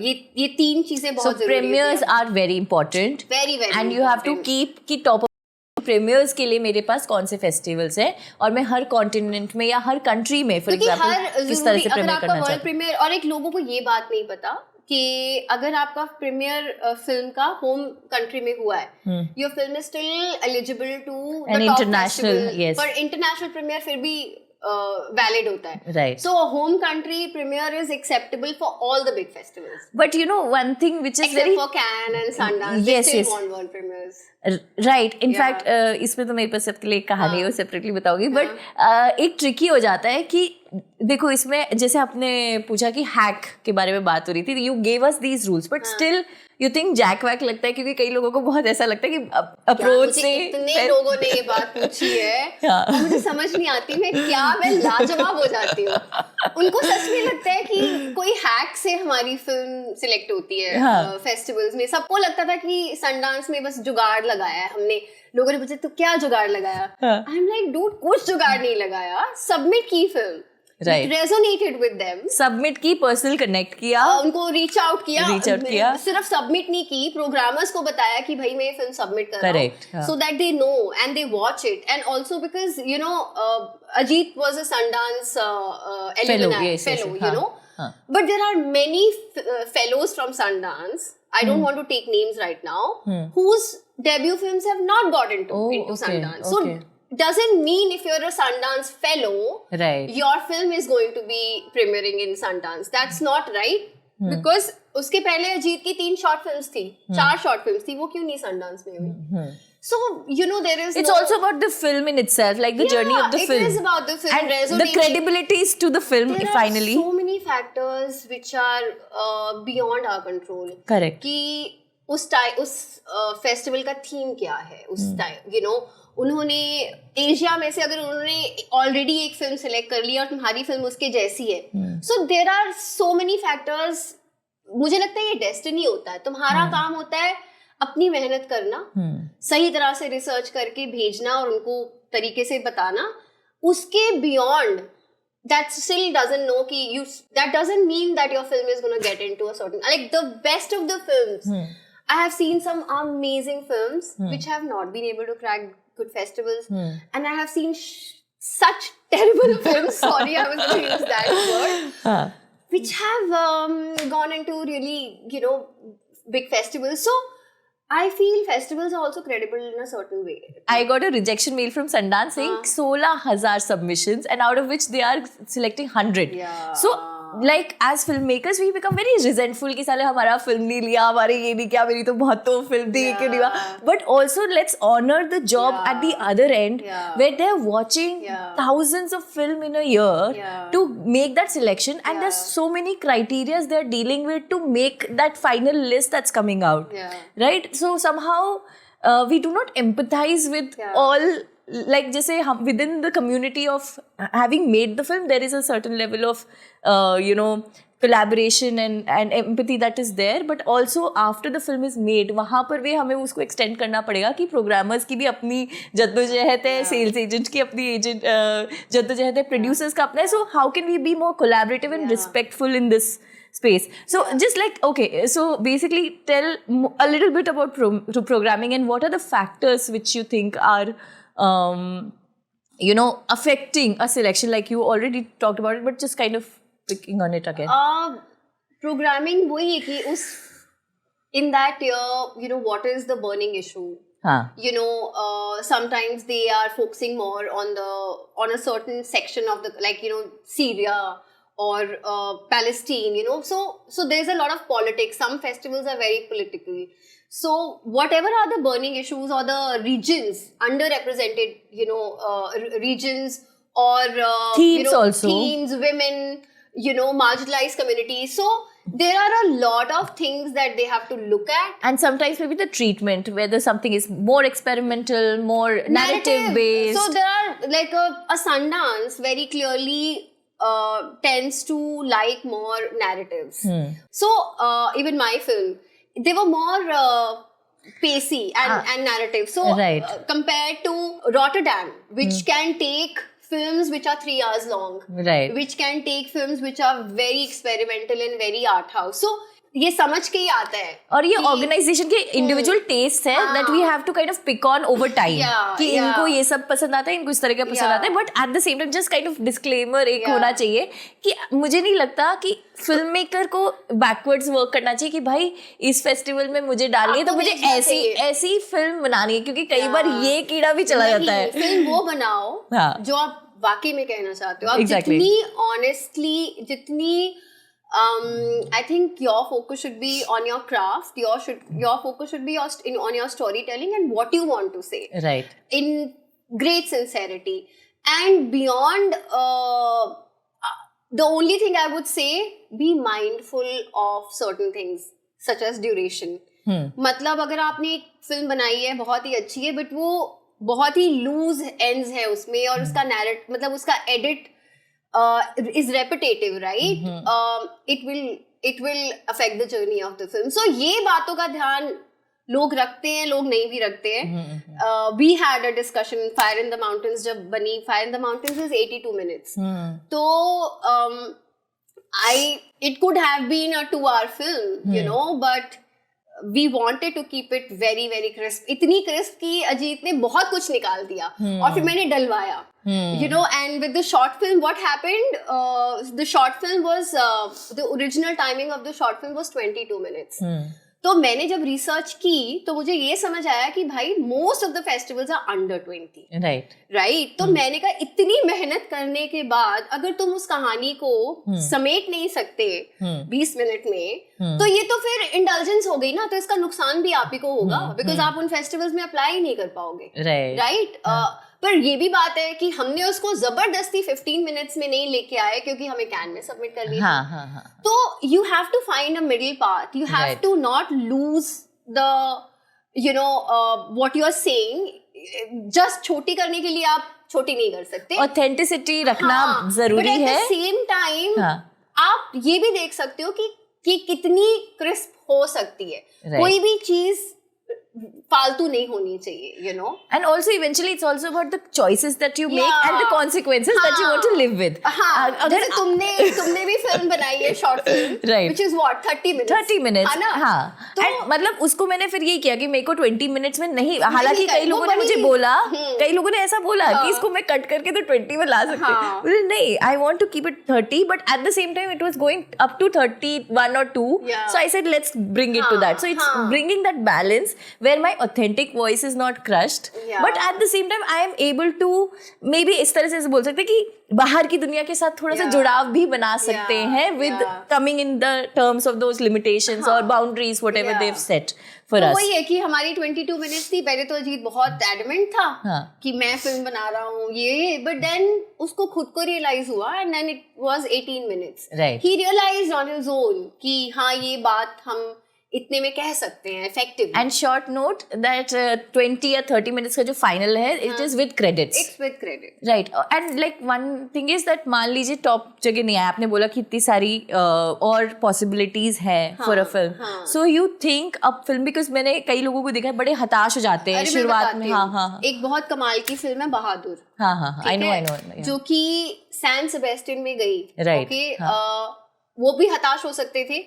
ये 3 चीज़ें बहुत ज़रूरी हैं. So
premieres are very important.
Very, very
and you have to keep कि top प्रीमियर्स के लिए मेरे पास कौन से फेस्टिवल्स हैं और मैं हर कॉन्टिनेंट में या हर कंट्री में फॉर एग्जांपल किस तरह से प्रीमियर करना चाहती हूं.
प्रीमियर, और एक लोगों को ये बात नहीं पता कि अगर आपका प्रीमियर फिल्म का होम कंट्री में हुआ है, your film is still eligible to the
international. Yes,
पर इंटरनेशनल प्रीमियर फिर भी valid होता है.
Right.
So a home country premiere is acceptable for all the big festivals.
But you know one thing which is
except
very
for Cannes and Sundance,
yes,
they still
yes.
want world premieres.
Right. In fact, इसमें तो मेरे पास सबके लिए एक कहानी है, वो separately बताऊंगी. But एक ट्रिकी हो जाता है कि देखो इसमें जैसे आपने पूछा कि हैक के बारे में बात हो रही थी, you gave us these rules but still you think जैक वैक लगता है, क्योंकि कई लोगों को बहुत ऐसा लगता है कि अप्रोच से
इतने लोगों ने ये बात पूछी है मुझे समझ नहीं आती मैं लाजवाब हो जाती हूँ. उनको सच में लगता है कि कोई हैक से हमारी फिल्म सिलेक्ट होती है फेस्टिवल्स में. सबको लगता था कि सनडांस में बस जुगाड़ लगाया है हमने. लोगों ने पूछा तो क्या जुगाड़ लगाया? आई एम लाइक डूड, कुछ जुगाड़ नहीं लगाया. सबमिट की film,
Right.
resonated with them.
Submit की, पर्सनल कनेक्ट किया,
उनको रीच आउट किया. सिर्फ सबमिट नहीं की, प्रोग्रामर्स को बताया कि भाई मैं ये फिल्म सबमिट कर रहा हूँ, so that they know and they watch it. And also because you know Ajit was a Sundance alumni fellow, you know. But there are many fellows from Sundance. I don't want to take names right now, whose debut films have not got into Sundance. So doesn't mean if you're a Sundance fellow,
right,
your film is going to be premiering in Sundance. That's not right. Because उसके पहले अजीत की 3 short films थी, 4 short films थी, वो क्यों नहीं Sundance में हुई? So you know there is.
It's also about the film in itself, like the journey of the film.
It is about the film
and the credibility is to the film.
There
finally,
are so many factors which are beyond our control.
Correct.
कि उस festival का theme क्या है उस time, you know. उन्होंने Asia में से अगर उन्होंने ऑलरेडी एक फिल्म सिलेक्ट कर ली और तुम्हारी फिल्म उसके जैसी है, so there are so many factors. मुझे लगता है ये डेस्टिनी होता है. तुम्हारा काम होता है अपनी मेहनत करना, सही तरह से रिसर्च करके भेजना और उनको तरीके से बताना. उसके beyond that still doesn't know कि you, that doesn't mean that your film is going to get into a certain, like the best of the films. I have seen some amazing films which have not been able to crack good festivals, and I have seen such terrible films, sorry I was going to use that word, which have gone into really, you know, big festivals. So I feel festivals are also credible in a certain way.
I got a rejection mail from Sundance saying 16,000 submissions and out of which they are selecting 100.
Yeah.
So like as filmmakers we become very resentful कि साले हमारा film नहीं लिया, हमारे ये नहीं किया, मेरी तो बहुत तो film थी, क्यों नहीं हुआ. But also let's honor the job at the other end where they're watching thousands of film in a year to make that selection, and there's so many criterias they're dealing with to make that final list that's coming out. Right? So somehow we do not empathize with all. Like जैसे हम within the community of having made the film, there is a certain level of you know collaboration and empathy that is there, but also after the film is made वहाँ पर भी हमें उसको extend करना पड़ेगा कि programmers की भी अपनी जद्दोजहद है, sales agent की अपनी जद्दोजहद है, producers का अपना है. So how can we be more collaborative and respectful in this space? So just like, okay, so basically tell a little bit about programming and what are the factors which you think are you know, affecting a selection? Like you already talked about it, but just kind of picking on it again.
Programming वही है कि उस in that year, you know, what is the burning issue? You know, sometimes they are focusing more on a certain section of the, like, you know, Syria or Palestine, you know, so there's a lot of politics. Some festivals are very political. So whatever are the burning issues or the regions, underrepresented, you know, regions or
themes,
you know,
also
themes, women, you know, marginalized communities. So there are a lot of things that they have to look at.
And sometimes maybe the treatment, whether something is more experimental, more narrative based.
So there are, like, a Sundance very clearly tends to like more narratives. So even my film, they were more pacey and narrative. So compared to Rotterdam, which can take films which are 3 hours long, which can take films which are very experimental and very art house. So ये समझ के ही आता है
और ये organization के individual test है that we have to kind of pick on over time कि इनको ये सब पसंद आता है, इनको इस तरह का पसंद आता है, but at the same time just kind of disclaimer एक होना चाहिए कि मुझे नहीं लगता कि फिल्म मेकर को बैकवर्ड्स वर्क करना चाहिए कि भाई इस फेस्टिवल में मुझे डालनी है तो मुझे ऐसी फिल्म बनानी है, क्योंकि कई बार ये कीड़ा भी चला जाता है.
फिल्म वो बनाओ जो आप वाकई में कहना चाहते हो. आप जितनी ऑनेस्टली, जितनी I think your focus should be on your craft. Your focus should be on your storytelling and what you want to say.
Right.
In great sincerity. And beyond, the only thing I would say, be mindful of certain things, such as duration. मतलब अगर आपने एक film बनाई है बहुत ही अच्छी है, but वो बहुत ही लूज एंड्स है उसमें, और उसका नैरेट, मतलब उसका edit is repetitive, right? It will affect the journey of the film. So ये बातों का ध्यान लोग रखते हैं, लोग नहीं भी रखते हैं. We had a discussion, Fire in the Mountains जब बनी, Fire in the Mountains is 82 minutes. तो it could have been a 2-hour film, you know, but we wanted to keep it very very crisp. इतनी crisp कि अजीत ने बहुत कुछ निकाल दिया और फिर मैंने डलवाया. You know, and with the short film, what happened? The short film was the original timing of the short film was 22 minutes. तो मैंने जब रिसर्च की तो मुझे ये समझ आया कि भाई most of the festivals are under 20. Right. तो मैंने कहा इतनी मेहनत करने के बाद अगर तुम उस कहानी को समेट नहीं सकते 20 मिनट में, तो ये तो फिर इंडल्जेंस हो गई ना, तो इसका नुकसान भी आप ही को होगा, बिकॉज आप उन फेस्टिवल्स में अप्लाई ही नहीं कर पाओगे. राइट. पर ये भी बात है कि हमने उसको जबरदस्ती 15 मिनट्स में नहीं लेके आए क्योंकि हमें कैन में सबमिट कर लिया. तो you have to find a middle path. You have to not lose the, you know, what you are saying. Just छोटी करने के लिए आप छोटी नहीं कर सकते.
ऑथेंटिसिटी रखना जरूरी है.
एट द सेम टाइम आप ये भी देख सकते हो कि कितनी क्रिस्प हो सकती है. कोई भी चीज फालतू नहीं होनी चाहिए, you know. And also eventually it's also about the choices that you make and the consequences that you want to live with. अगर तुमने भी फिल्म बनाई है short film, which is what 30 minutes. हाँ. And मतलब उसको मैंने फिर यही किया कि मेरे को 20 मिनट्स में नहीं, हालांकि कई लोगों ने मुझे बोला, कई लोगों ने ऐसा बोला कि इसको मैं कट करके तो 20 में ला सकते हैं. नहीं, I want to keep it 30, but at the same time it was going up to 31 or 2. So I said let's bring it to that. So it's bringing that balance where my authentic voice is not crushed, but at the same time I am able to maybe इस तरह से बोल सकते हैं कि बाहर की दुनिया के साथ थोड़ा सा जुड़ाव भी बना सकते हैं with coming in the terms of those limitations or boundaries whatever they've set for us. वही है कि हमारी 22 minutes थी. पहले तो अजीत बहुत एडमेंट था कि मैं फिल्म बना रहा हूँ ये, but then उसको खुद को रियलाइज हुआ and then it was 18 minutes. He realized on his own कि हाँ ये बात हम इतने में कह सकते हैं effectively. And short note that 20 या 30 minutes का जो final है, it is with credits. It's with credit. Right. And like one thing is that मान लीजिए top जगह नहीं आया, आपने बोला कि इतनी सारी और possibilities है for a film. So you think अब film, because मैंने कई लोगों को देखा है बड़े हताश हो जाते हैं शुरुआत में. हाँ. एक बहुत कमाल की फिल्म है बहादुर. हाँ. I know. जो कि सैन सेबेस्टियन में गई. Right. वो भी हताश हो सकते थे.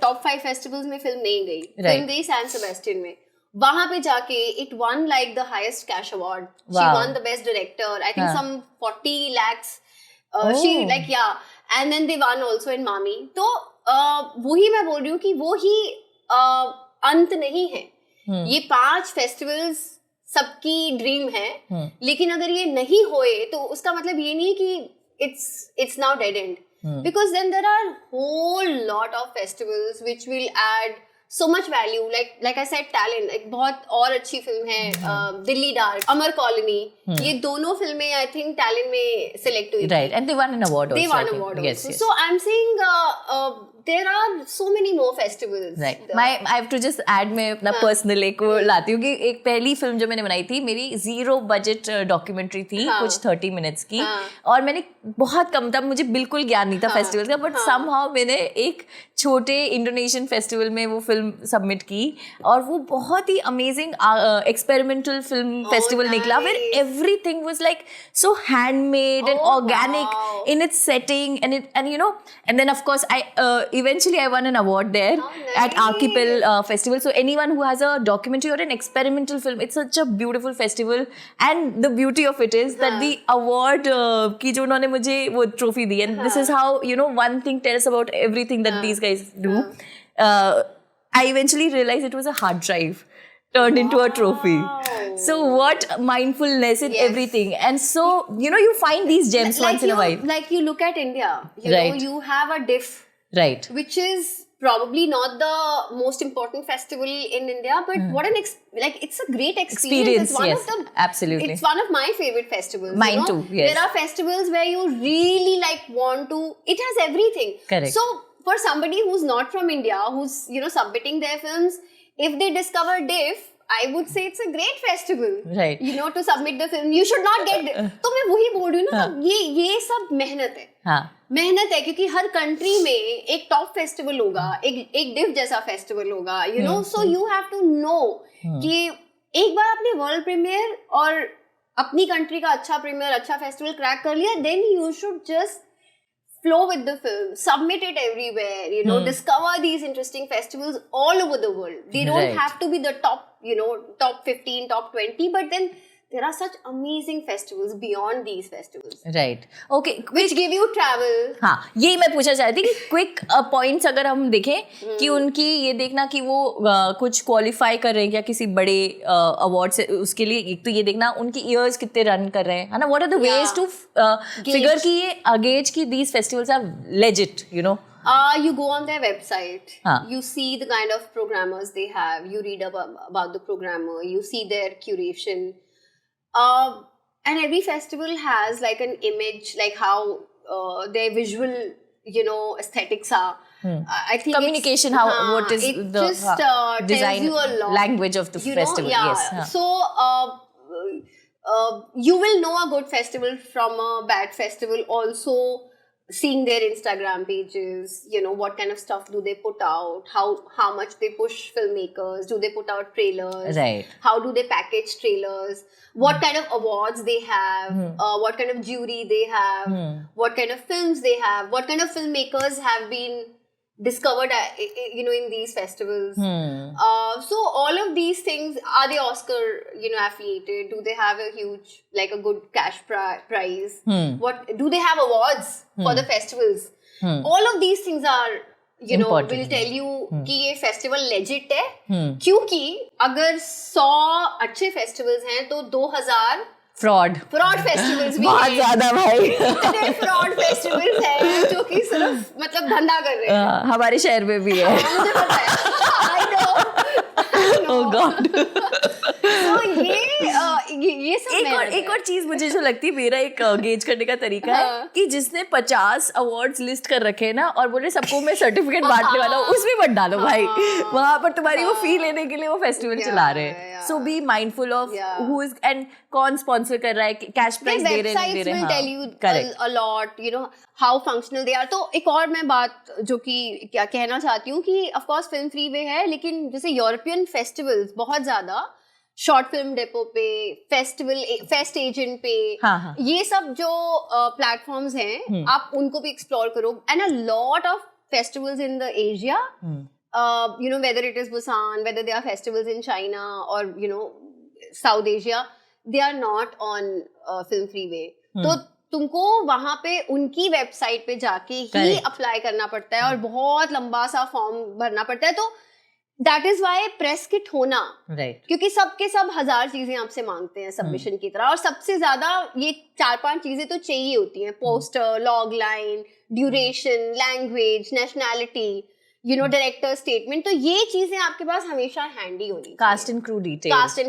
टॉप 5 फेस्टिवल्स में फिल्म नहीं गई. फिल्म गई सैन सेबेस्टियन में. वहां पे जाके it won like the highest cash award. She
Wow.
won the best director. I think
हाँ.
some 40 lakhs.
Oh.
She like and then they won also in Mami. तो वही मैं बोल रही हूँ कि वो ही अंत नहीं है. ये 5 फेस्टिवल्स सबकी ड्रीम है. लेकिन अगर ये नहीं होए तो उसका मतलब ये नहीं कि it's now dead end. Because then there are whole lot of festivals which will add so much value, like I said, Talent, एक बहुत और अच्छी फिल्म है, दिल्ली डार्क, अमर कॉलोनी, ये दोनों फिल्में I think Talent में select हुई.
Right, and they won an award also.
They won an award
also.
So I'm saying there are so many more festivals.
Right. I have to just add, मैं अपना personal एक वो लाती हूँ कि एक पहली फिल्म जो मैंने बनाई थी, मेरी 0 बजट डॉक्यूमेंट्री थी, कुछ 30 मिनट्स की, और मैंने बहुत कम था, मुझे बिल्कुल ज्ञान नहीं था फेस्टिवल का, बट समहाउ मैंने एक छोटे इंडोनेशियन फेस्टिवल में वो फिल्म सबमिट की, और वो बहुत ही अमेजिंग एक्सपेरिमेंटल फिल्म फेस्टिवल निकला, where everything was like so handmade and organic in its setting, and you know, and then of course eventually I won an award there at Archipel Festival. So anyone who has a documentary or an experimental film, it's such a beautiful festival, and the beauty of it is that the award की जो उन्होंने मुझे वो trophy the, and this is how, you know, one thing tells about everything that these guys do. I eventually realized it was a hard drive turned into a trophy. So what mindfulness in everything, and so you know, you find these gems once in a while.
Like you look at India, you
Right.
know, you have a DIF,
Right.
which is probably not the most important festival in India, but what an like it's a great experience. It's one
yes,
of the
absolutely.
It's one of my favorite festivals.
Mine
you know?
too. Yes.
There are festivals where you really like want to. It has everything.
Correct.
So for somebody who's not from India, who's, you know, submitting their films, if they discover DIF, I would say it's a great festival.
Right.
You know, to submit the film, you should not get. तो मैं वही बोल रही हूँ ना, ये सब मेहनत है.
हाँ.
मेहनत है, क्योंकि हर कंट्री में एक टॉप फेस्टिवल होगा, एक डिफ जैसा फेस्टिवल होगा, you know. So you have to know कि एक बार आपने वर्ल्ड प्रीमियर और अपनी कंट्री का अच्छा प्रीमियर, अच्छा फेस्टिवल क्रैक कर लिया, then you should just flow with the film, submit it everywhere, you know, discover these interesting festivals all over the world. They don't have to be the top, you know, top 15, top 20, but then there are such amazing festivals beyond these festivals.
Right. Okay.
Which give you travel.
हाँ, यही मैं पूछना चाहती थी कि quick points अगर हम देखें कि उनकी ये देखना कि वो कुछ क्वालिफाई कर रहे हैं क्या किसी बड़े अवार्ड से, उसके लिए एक तो ये देखना उनकी ईयर्स कितने रन कर रहे हैं, है ना. What are the ways to figure कि ये गेज की these festivals are legit, you know.
You go on their website, you see the kind of programmers they have, you read about the programmer, you see their curation. And every festival has like an image, like how their visual, you know, aesthetics are. I think
Communication, what is
it
the
just
design
tells you a lot.
language of the festival.
Yeah.
Yes.
So you will know a good festival from a bad festival also, seeing their Instagram pages, you know, what kind of stuff do they put out, how much they push filmmakers, do they put out trailers,
Right.
how do they package trailers, what kind of awards they have, what kind of jury they have, what kind of films they have, what kind of filmmakers have been discovered, you know, in these festivals. So all of these things, are they Oscar, you know, affiliated? Do they have a huge, like a good cash prize? What do they have awards for the festivals? All of these things are, you know,
Important.
will tell you कि ये festival legit है. क्योंकि अगर 100 अच्छे festivals हैं तो 2000
fraud
festivals भी
बहुत ज्यादा भाई.
इतने फ्रॉड फेस्टिवल्स हैं जो कि सिर्फ मतलब धंधा कर रहे हैं.
हमारे शहर में भी है.
मुझे पता है. I know.
Oh God.
तो ये सब
एक और चीज मुझे जो लगती है, मेरा एक गेज करने का तरीका है कि जिसने 50 अवार्ड्स लिस्ट कर रखे हैं ना और बोले सबको मैं सर्टिफिकेट बांटने वाला हूँ, उसमें मत डालो भाई. वहां पर तुम्हारी वो फी लेने के लिए वो फेस्टिवल चला रहे हैं. So be mindful of who is and कौन स्पॉन्सर कर रहा है, कैश प्राइस दे रहे हैं, नहीं दे रहे हैं.
Tell you a lot, you know, how functional they are. तो एक और मैं बात जो कि क्या कहना चाहती हूँ कि of course film free way है, लेकिन जैसे यूरोपियन फेस्टिवल्स बहुत ज्यादा शॉर्ट फिल्म डेपो पे, फेस्ट एजेंट पे, ये सब जो प्लेटफॉर्म्स हैं, आप उनको भी एक्सप्लोर करो. And a lot of festivals in the Asia, you know, whether it is Busan, whether there are festivals in China or, you know, South Asia, they are not on Film Freeway. तो तुमको वहां पे उनकी website पे जाके ही apply करना पड़ता है और बहुत लंबा सा फॉर्म भरना पड़ता है. तो that is why press kit होना, क्योंकि सबके सब 1000 चीजें आपसे मांगते हैं सबमिशन की तरह, और सबसे ज्यादा ये 4-5 चीजें तो चाहिए होती हैं. Poster, log line, duration, language, nationality, you know, director statement. तो ये चीजें आपके पास हमेशा handy होनी चाहिए.
Cast and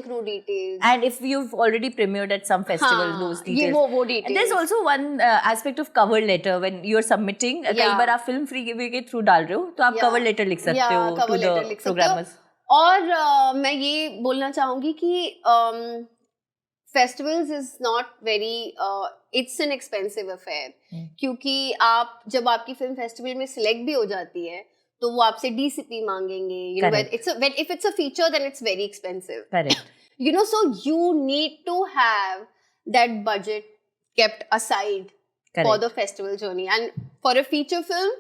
crew details. And if you've already premiered at some festival, those details.
ये वो details.
And there's also one aspect of cover letter when you're submitting. कई बार आप film freeway के through डाल रहे हो, तो आप cover letter लिख सकते हो to the programmers.
और मैं ये बोलना चाहूंगी कि festivals is not very it's an expensive affair. क्योंकि आप जब आपकी फिल्म फेस्टिवल में सिलेक्ट भी हो जाती है तो वो आपसे DCP मांगेंगे. You know, if it's a feature, then it's very expensive.
Correct.
You know, so you need to have that budget kept aside for the festival journey. And for a feature film,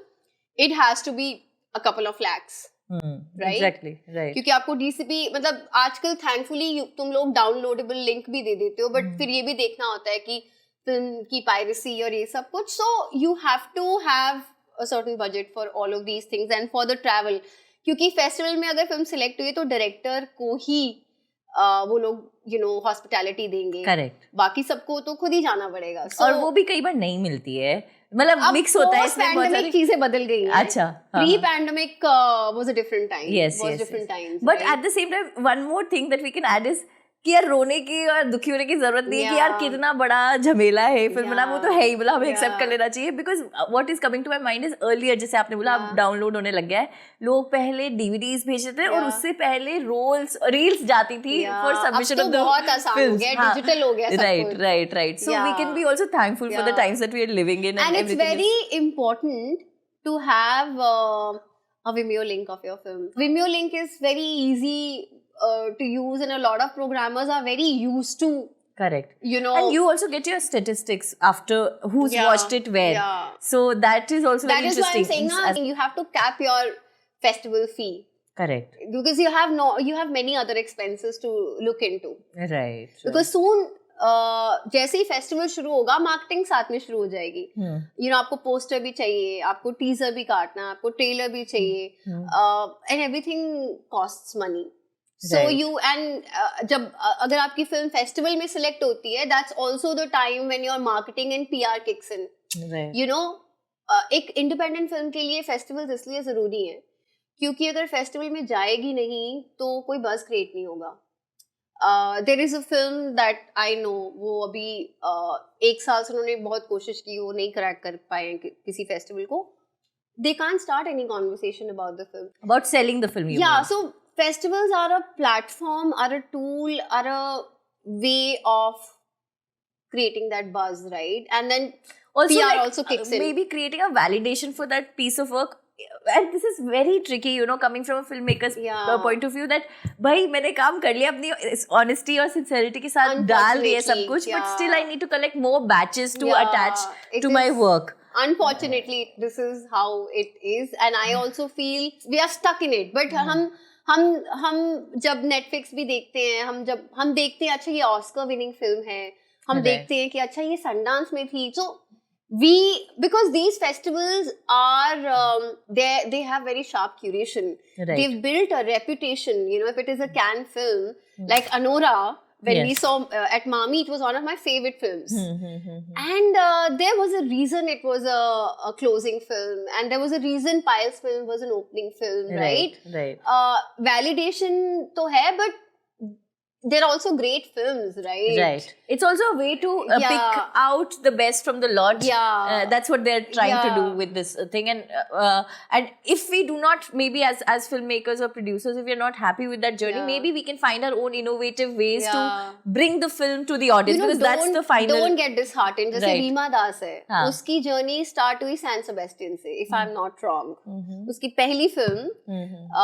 it has to be a couple of lakhs. Right?
Exactly. Right.
क्योंकि आपको DCP, मतलब आजकल thankfully तुम लोग downloadable link भी दे देते हो, but फिर ये भी देखना होता है कि फिल्म की piracy और ये सब कुछ. So you have to have a certain budget for all of these things and for the travel. क्योंकि फेस्टिवल में अगर फिल्म सिलेक्ट हुई तो डायरेक्टर को ही वो लोग you know हॉस्पिटैलिटी देंगे.
करेक्ट.
बाकी सबको तो खुद ही जाना पड़ेगा.
और वो भी कई बार नहीं मिलती है, मतलब मिक्स होता है. इसमें बहुत सारी
चीजें बदल गई हैं.
अच्छा.
Pre pandemic was a different time.
Yes.
Different times.
But at the same time, one more thing that we can add is कि यार रोने की और दुखी होने की जरूरत नहीं है कि यार कितना बड़ा झमेला है फिल्म बना, वो तो है ही, बोला हमें एक्सेप्ट कर लेना चाहिए. Because what is coming to my mind is earlier, जैसे आपने बोला अब डाउनलोड होने लग गया है, लोग पहले DVDs भेजते थे और उससे पहले रील्स जाती थी फॉर सबमिशन ऑफ द
बहुत आसान हो गया, डिजिटल हो गया सब.
Right. So we can be also thankful for the times that we are living in.
And it's very important to have a Vimeo link of your film. Vimeo link is very easy to use, and a lot of programmers are very used to.
Correct.
You know,
and you also get your statistics after who's watched it where. So that is also very interesting.
That is why I'm saying you have to cap your festival fee.
Correct.
Because you have many other expenses to look into.
Right.
Because soon जैसे ही festival शुरू होगा marketing साथ में शुरू हो जाएगी. You know, आपको poster भी चाहिए, आपको टीजर भी काटना, आपको ट्रेलर भी चाहिए, and everything costs money. So you and जब अगर आपकी फिल्म फेस्टिवल में सिलेक्ट होती है, that's also the time when your marketing and PR kicks in. You know, एक इंडिपेंडेंट फिल्म के लिए फेस्टिवल्स इसलिए जरूरी है क्योंकि अगर फेस्टिवल में जाएगी नहीं तो कोई बज़ क्रिएट नहीं होगा. There is a film that I know, वो अभी 1 साल से उन्होंने बहुत कोशिश की, वो नहीं क्रैक कर पाए किसी फेस्टिवल को. They can't start any conversation about the film.
About selling the film.
So festivals are a platform, are a tool, are a way of creating that buzz, right? And then also PR also kicks in.
Maybe creating a validation for that piece of work. And this is very tricky, you know, coming from a filmmaker's point of view, that भाई मैंने काम कर लिया, अपनी honesty और sincerity के साथ डाल दिया सब कुछ, but still I need to collect more batches to attach to my work.
Unfortunately, this is how it is, and I also feel we are stuck in it. But हम जब Netflix भी देखते हैं, हम देखते हैं अच्छा ये ऑस्कर विनिंग फिल्म है, हम देखते हैं कि अच्छा ये सनडांस में थी. So because these festivals are they have very sharp curation. They've built a reputation. You know, if it is a Cannes film like Anora, when we saw at Mami, it was one of my favorite films. And there was a reason it was a closing film, and there was a reason Payal's film was an opening film, right? Validation to hai, but they're also great films, right?
It's also a way to pick out the best from the lot. That's what they're trying to do with this thing. And if we do not, maybe as filmmakers or producers, if we're not happy with that journey, maybe we can find our own innovative ways to bring the film to the audience, because that's the final.
Don't get disheartened. जैसे रीमा दास है, उसकी journey start हुई San Sebastian से, if I'm not wrong. उसकी पहली film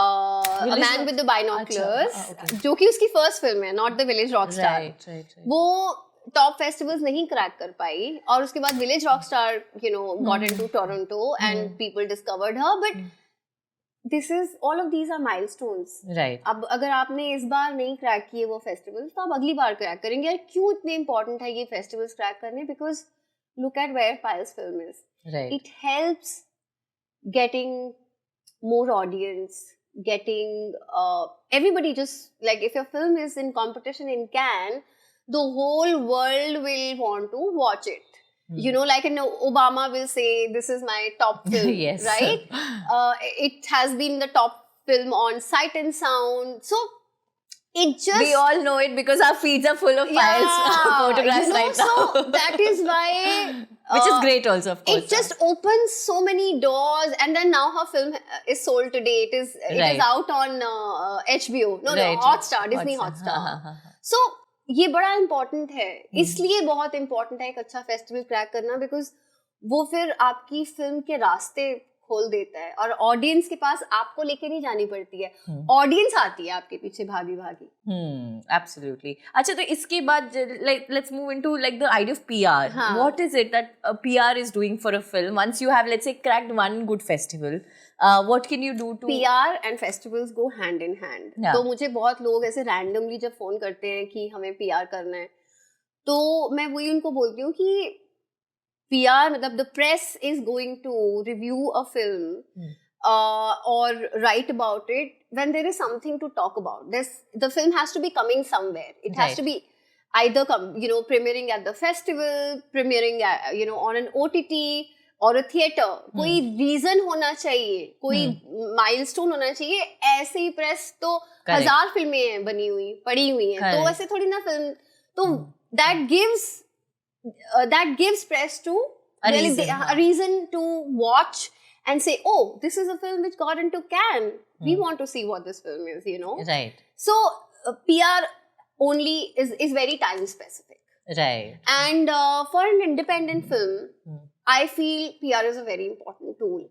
A Man with the Binoculars, जो कि उसकी first film है, not the Village Rockstar. वो टॉप फेस्टिवल्स नहीं क्रैक कर पाई, और उसके बाद village Rockstar got into Toronto and people discovered her, but this is all of these are milestones.
Right.
अब अगर आपने इस बार नहीं क्रैक किए वो फेस्टिवल्स तो आप अगली बार क्रैक करेंगे. यार क्यों इतने इम्पोर्टेंट है ये फेस्टिवल्स क्रैक करने? Because look at where Payal's film is.
Right.
It helps getting more audience, getting everybody just like if your film is in competition in Cannes, the whole world will want to watch it. You know, like Obama will say, "This is my top film,"
yes.
right? It has been the top film on Sight and Sound, so. It just
we all know it because our feeds are full of Payal's photographs right now.
So that is why
which is great also, of course.
It just opens so many doors, and then now her film is sold today. It is out on HBO. No, Hotstar, Disney Hotstar. So ये बड़ा important है. इसलिए बहुत important है एक अच्छा festival crack करना, because वो फिर आपकी फिल्म के रास्ते खोल देता है और ऑडियंस के पास आपको लेके नहीं जानी पड़ती है, ऑडियंस आती है आपके पीछे भागी भागी.
एब्सोल्युटली. अच्छा, तो इसके बाद let's move into like the idea of PR. What is it that PR is doing for a film once you have let's say cracked one good festival? What can you do to?
PR and festivals go hand in hand. तो मुझे बहुत लोग ऐसे randomly जब phone करते हैं कि हमें पीआर करना है, तो मैं वही उनको बोलती हूँ कि PR, मतलब the press is going to review a film or write about it when there is something to talk about. The film has to be coming somewhere. It has to be either premiering at the festival, premiering on an OTT or a theater. कोई reason होना चाहिए, कोई milestone होना चाहिए. ऐसे ही press तो 1000 फिल्में हैं बनी हुई, पड़ी हुई हैं. तो ऐसे थोड़ी ना film. तो that gives press to a reason to watch and say, oh, this is a film which got into Cannes. We want to see what this film is,
Right.
So PR only is very time specific.
Right.
And for an independent film, I feel PR is a very important tool.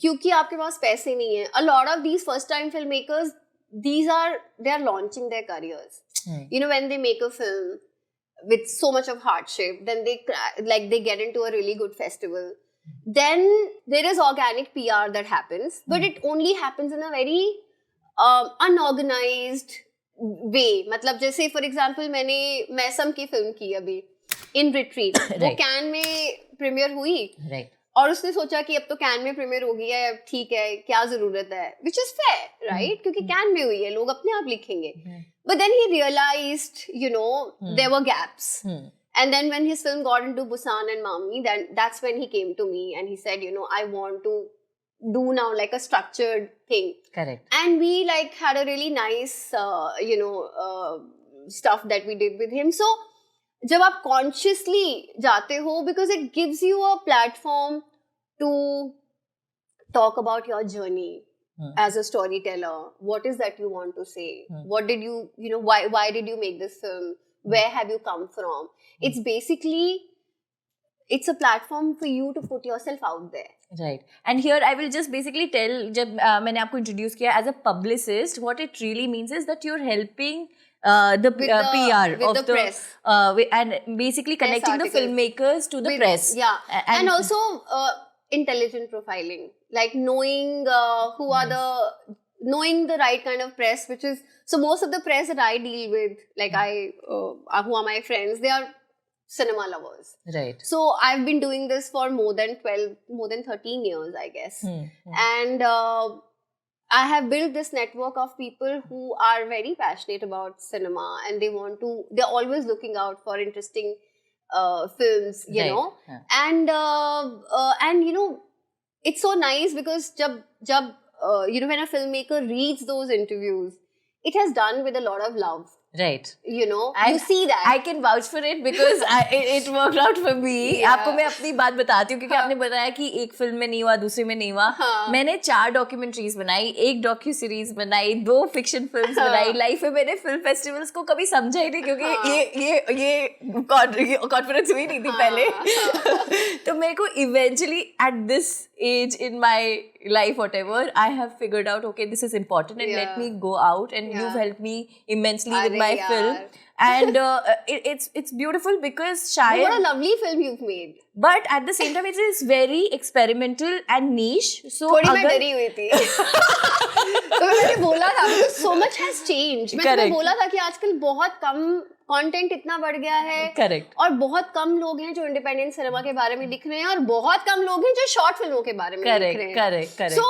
क्योंकि आपके पास पैसे नहीं है. A lot of these first time filmmakers, they are launching their careers. When they make a film with so much of hardship, then they get into a really good festival. Then there is organic PR that happens, but it only happens in a very unorganized way. मतलब जैसे for example मैंने मैसम की film की अभी In Retreat. वो can में premiere हुई.
Right.
और उसने सोचा कि अब तो कैन में प्रीमियर हो गई है, ठीक है, क्या जरूरत है, which is fair, right? क्योंकि कैन में हुई है, लोग अपने आप लिखेंगे. But then he realized, there were gaps. And then when his film got into Busan and Mami, that's when he came to me and he said, I want to do now like a structured thing.
Correct.
And we had a really nice, stuff that we did with him. So, जब आप consciously जाते हो, because it gives you a platform to talk about your journey as a storyteller. What is that you want to say? What did you, why did you make this film? Where have you come from? It's basically, it's a platform for you to put yourself out there.
Right. And here I will just basically tell, जब मैंने आपको introduce किया as a publicist, what it really means is that you're helping the PR
with
of the
press.
And basically connecting the filmmakers to the press.
Yeah. And also intelligent profiling, like knowing who are knowing the right kind of press, which is, so most of the press that I deal with, like who are my friends, they are cinema lovers.
Right.
So I've been doing this for more than 13 years, I guess. And I have built this network of people who are very passionate about cinema, and they're always looking out for interesting films, you know. And it's so nice because when a filmmaker reads those interviews, it has done with a lot of love.
Right.
You see that.
I can vouch for it because it worked out for me. आपको मैं अपनी बात बताती हूँ क्योंकि आपने बताया कि एक फिल्म में नहीं हुआ, दूसरे में नहीं हुआ. मैंने 4 डॉक्यूमेंट्रीज बनाई, 1 डॉक्यू सीरीज बनाई, 2 फिक्शन फिल्म्स बनाई. लाइफ में मैंने फिल्म फेस्टिवल्स को कभी समझा ही नहीं क्योंकि ये कॉन्फ्रेंस हुई नहीं थी पहले. तो मेरे को eventually at this age in my life, whatever, I have figured out, okay, this is important and let me go out, and you've helped me immensely with my film. and it's beautiful because
What a
शायद
lovely film you've made.
but at the same time it is very experimental and niche. So
थोड़ी मैं
अगर
डरी हुई थी तो मैंने बोला था because so much has changed. मैं तुम्हें
Correct.
बोला था कि आजकल बहुत कम कंटेंट इतना बढ़ गया है
Correct.
और बहुत कम लोग हैं जो इंडिपेंडेंट सिनेमा के बारे में लिख रहे हैं और बहुत कम लोग हैं जो शॉर्ट फिल्मों के बारे में लिख रहे हैं.
correct.
So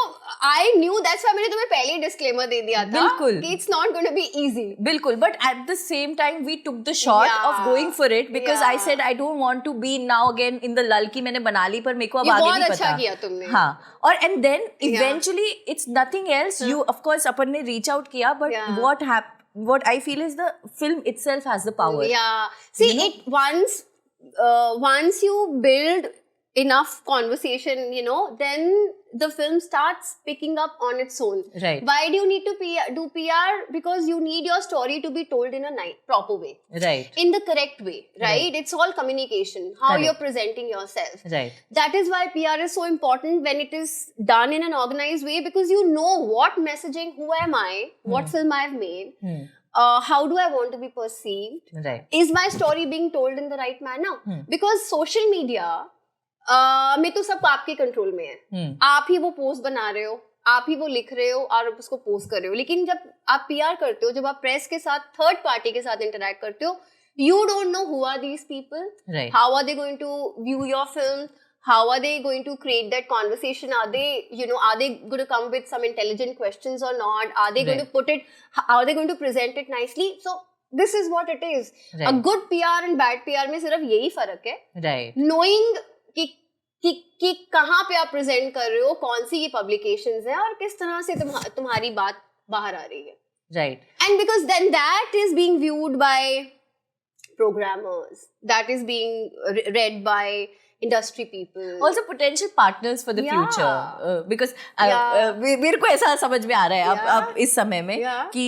I knew that's why मैंने तुम्हें पहले ही डिस्क्लेमर दे दिया था
बिल्कुल.
कि it's not going to be easy.
बिल्कुल, but at the same time we took the shot
Yeah.
of going for it because I
Yeah.
said I don't want to be now again in the lull कि मैंने बना ली पर मेरे को अब
ये
आगे
बहुत
नहीं
अच्छा
पता.
किया तुमने.
हाँ, और and then eventually it's nothing else. You of course अपन ने reach out किया, but
Yeah.
what I feel is the film itself has the power.
Yeah. See,
You know?
it once you build enough conversation, then the film starts picking up on its own.
Right.
Why do you need to do PR? Because you need your story to be told in a proper way.
Right.
In the correct way, right? It's all communication, how
Correct.
you're presenting yourself.
Right.
That is why PR is so important when it is done in an organized way, because you know what messaging, who am I, what film I've made, how do I want to be perceived,
Right.
is my story being told in the right manner? Because social media में तो सब आपके control में है. आप ही वो post बना रहे हो, आप ही वो लिख रहे हो और आप उसको पोस्ट कर रहे हो. लेकिन जब आप पीआर करते हो, जब आप प्रेस के साथ, थर्ड पार्टी के साथ इंटरैक्ट करते हो, you don't know who are these people,
Right.
how are they going to view your film, how are they going to create that conversation, are they going to come with some intelligent questions or not, are they going to put it, are they going to present it nicely? So this is what it is.
Right.
A good PR and bad PR में सिर्फ यही फर्क है.
Right.
Knowing कि कहाँ पे आप present कर रहे हो, कौन सी ये पब्लिकेशंस हैं और किस तरह से तुम्हारी बात बाहर आ रही है.
Right.
And because then that is being viewed by programmers, that is being read by industry people.
Also potential partners for the
Yeah.
future, because
Yeah.
मेरे को ऐसा समझ में आ रहा है
Yeah.
अब इस समय में
Yeah.
कि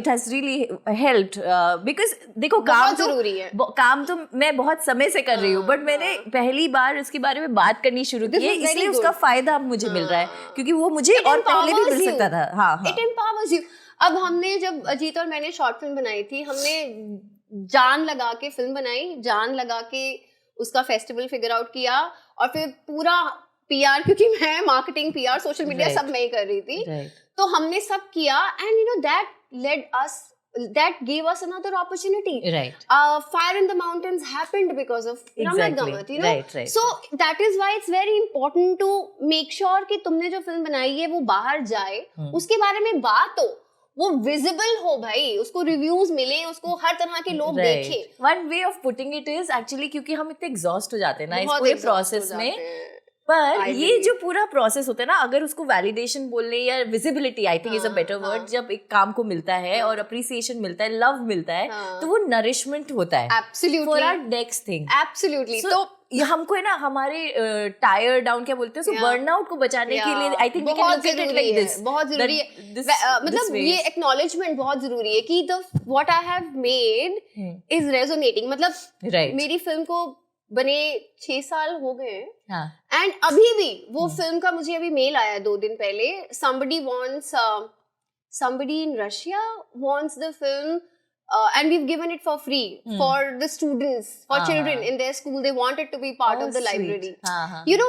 it has really helped, because देखो
बहुत जरूरी है.
काम तो मैं बहुत समय से कर रही हूँ, बट मैंने पहली बार उसके बारे में बात करनी शुरू की है, इसलिए उसका फायदा अब मुझे मिल रहा है, क्योंकि वो मुझे और पहले भी मिल सकता था. हाँ.
It empowers you. अब हमने जब अजीत और मैंने शॉर्ट फिल्म बनाई थी, हमने जान लगा के फिल्म बनाई, जान लगा के उसका फेस्टिवल फिगर आउट किया और फिर पूरा पीआर, क्योंकि मैं मार्केटिंग, पीआर, सोशल मीडिया सब मैं ही कर रही थी. तो हमने सब किया and that gave us another opportunity.
Right.
Fire in the Mountains happened because of Ramat Gamat,
Right.
So that is why it's very important to make sure कि तुमने जो फिल्म बनाई है वो बाहर जाए, उसके बारे में बात हो, वो विजिबल हो भाई, उसको रिव्यूज मिले, उसको हर तरह के लोग देखें.
One way of putting it is actually क्योंकि हम इतने एग्जॉस्ट हो जाते हैं ना इस
बहुत
पूरे
exhaust
प्रोसेस
हो
में,
जाते हैं.
पर ये जो पूरा प्रोसेस होता है ना, अगर उसको वैलिडेशन बोलने या visibility, I think is a better word, जब एक काम को मिलता है और अप्रिसिएशन मिलता है, लव मिलता है, तो वो नरिशमेंट होता है for our next thing.
Absolutely.
तो ये हमको है ना, हमारे टायर डाउन क्या बोलते हैं उसको, बर्नआउट को बचाने के लिए आई थिंक
बहुत जरूरी है, बहुत जरूरी है. मतलब ये एक्नॉलेजमेंट बहुत जरूरी है कि the what I have made is resonating. मतलब मेरी फिल्म को बने 6 साल हो गए हैं, एंड अभी भी वो फिल्म का मुझे अभी मेल आया 2 दिन पहले. somebody in Russia wants the film, and we've given it for free for the students, for children in their school. They want it to be part of the library.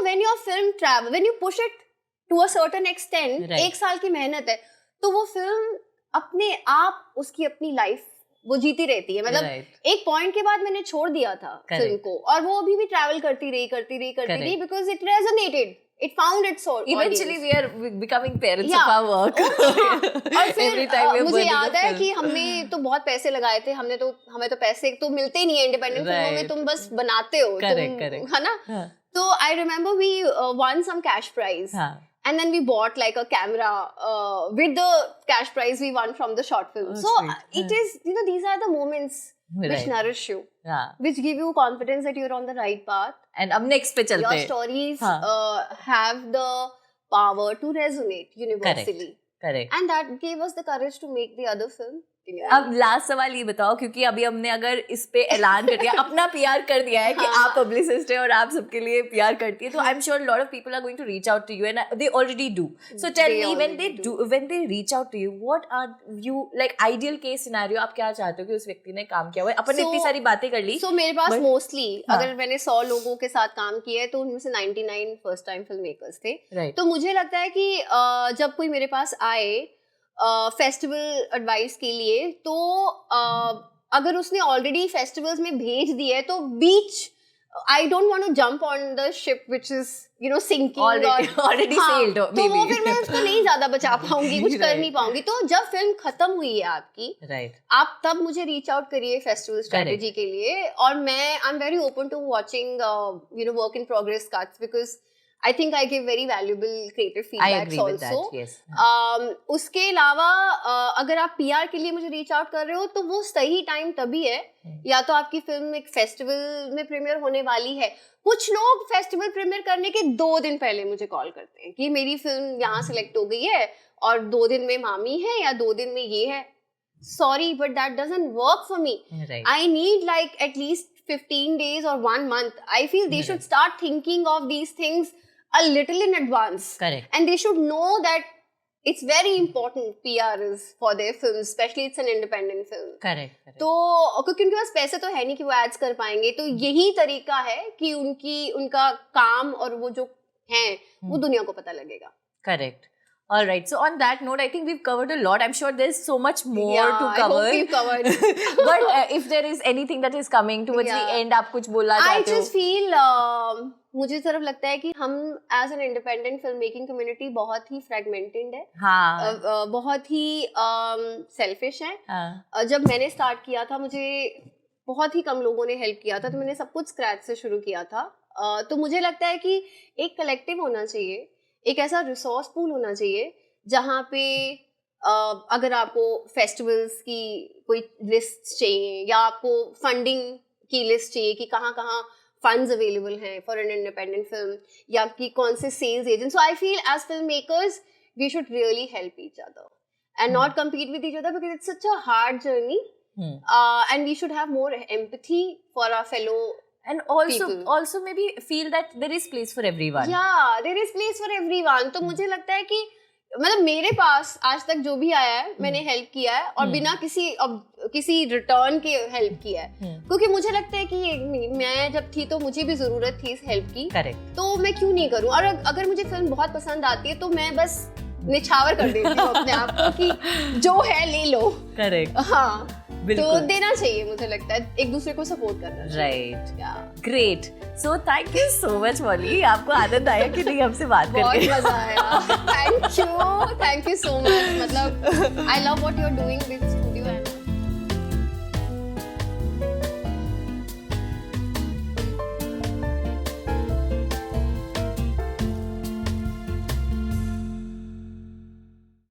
When your film travel, when you push it to a certain extent, 1 साल की मेहनत है, तो वो film अपने आप उसकी अपनी लाइफ वो जीती रहती है. मतलब एक पॉइंट के बाद मैंने छोड़ दिया था फिल्म को, और वो अभी भी ट्रैवल करती रही because it resonated, it found its audience.
Eventually we are becoming parents of our work.
और फिर मुझे याद है कि हमने तो बहुत पैसे लगाए थे, हमें तो पैसे तो मिलते ही नहीं है इंडिपेंडेंट फिल्मों में, तुम बस बनाते हो, है ना. तो I remember we won some cash prize. And then we bought like a camera with the cash prize we won from the short film. So it is, these are the moments which nourish you, which give you confidence that you're on the right path.
And अब next पे चलते हैं.
Your stories have the power to resonate universally.
Correct.
And that gave us the courage to make the other film.
अब last सवाल ये बताओ, क्योंकि अभी हमने अगर इस पे ऐलान कर दिया, अपना पीआर कर दिया है कि आप पब्लिसिस्ट है और आप सबके लिए पीआर करती है, तो I am sure lot of people are going to reach out to you and they already do. So tell me, when they reach out to you, what are you like ideal case scenario, आप क्या चाहते हो कि उस व्यक्ति ने काम किया हुआ है? अपन ने इतनी सारी बातें कर ली.
सो मेरे पास मोस्टली अगर मैंने 100 लोगों के साथ काम किया है तो उनमें से 99 फर्स्ट टाइम फिल्म मेकर्स थे. तो मुझे लगता है कि जब कोई मेरे पास आए फेस्टिवल एडवाइस के लिए, तो अगर उसने ऑलरेडी फेस्टिवल्स में भेज दिया है तो बीच I don't want to jump on the ship which is sinking
already sailed,
तो वो फिर मैं उसको नहीं ज्यादा बचा पाऊंगी, कुछ कर नहीं पाऊंगी. तो जब फिल्म खत्म हुई है आपकी, आप तब मुझे रीच आउट करिए फेस्टिवल स्ट्रेटेजी के लिए. और मैं I am very open to watching work in progress cuts, because I think I give very valuable creative feedbacks also. Yes. उसके अलावा अगर आप PR के लिए मुझे रीच आउट कर रहे हो तो वो सही टाइम तभी है, या तो आपकी फिल्म एक फेस्टिवल में प्रीमियर होने वाली है. कुछ लोग फेस्टिवल प्रीमियर करने के 2 दिन पहले मुझे कॉल करते हैं कि मेरी फिल्म यहाँ सिलेक्ट हो गई है और 2 दिन में मामी है या 2 दिन में ये है. Sorry, but that doesn't work for me. I need like at least 15 days or 1 month. I feel they should start thinking of these things a little in advance.
Correct.
And they should know that it's very important PR is for their films, especially it's an independent film.
Correct.
तो क्योंकि उनके पास पैसे तो है नहीं कि वो ads कर पाएंगे, तो यही तरीका है कि उनका काम और वो जो है वो दुनिया को पता लगेगा.
Correct. All right. So on that note, I think we've covered a lot. I'm sure there's so much more to cover.
I hope we've covered.
But if there is anything that is coming towards the end, आप कुछ बोलना चाहते हो?
I just feel मुझे सिर्फ लगता है कि हम as an independent film making community बहुत ही फ्रेगमेंटेड है. बहुत ही सेल्फिश है. जब मैंने स्टार्ट किया था मुझे बहुत ही कम लोगों ने हेल्प किया था, तो मैंने सब कुछ स्क्रैच से शुरू किया था. तो मुझे लगता है कि एक कलेक्टिव होना चाहिए, एक ऐसा रिसोर्स पूल होना चाहिए जहाँ पे अगर आपको फेस्टिवल्स की कोई लिस्ट चाहिए या आपको फंडिंग की लिस्ट चाहिए कि कहाँ कहाँ फंड्स अवेलेबल हैं फॉर एन इंडिपेंडेंट फिल्म, या कि कौन से sales agent. So I feel as film makers we should really help each other and not compete with each other, because it's such a hard journey. And we should have more empathy for our fellow
and also maybe feel that there is place for everyone.
Yeah, there is place for everyone. तो मुझे लगता है कि मतलब मेरे पास आज तक जो भी आया है मैंने हेल्प किया है और बिना किसी रिटर्न के हेल्प किया है, क्योंकि मुझे लगता है कि मैं जब थी तो मुझे भी जरूरत थी इस हेल्प की.
Correct.
तो मैं क्यों नहीं करूं. और अगर मुझे फिल्म बहुत पसंद आती है तो मैं बस निछावर कर देती हूँ अपने आप को कि जो है ले लो.
करेक्ट.
हाँ, तो देना चाहिए. मुझे लगता है एक दूसरे को सपोर्ट करना चाहिए.
Right. Great. So thank you so much Molly. आपको आनंद आया कि नहीं हमसे बात करके?
बहुत मजा आया. Thank you so much. मतलब I love what you are doing with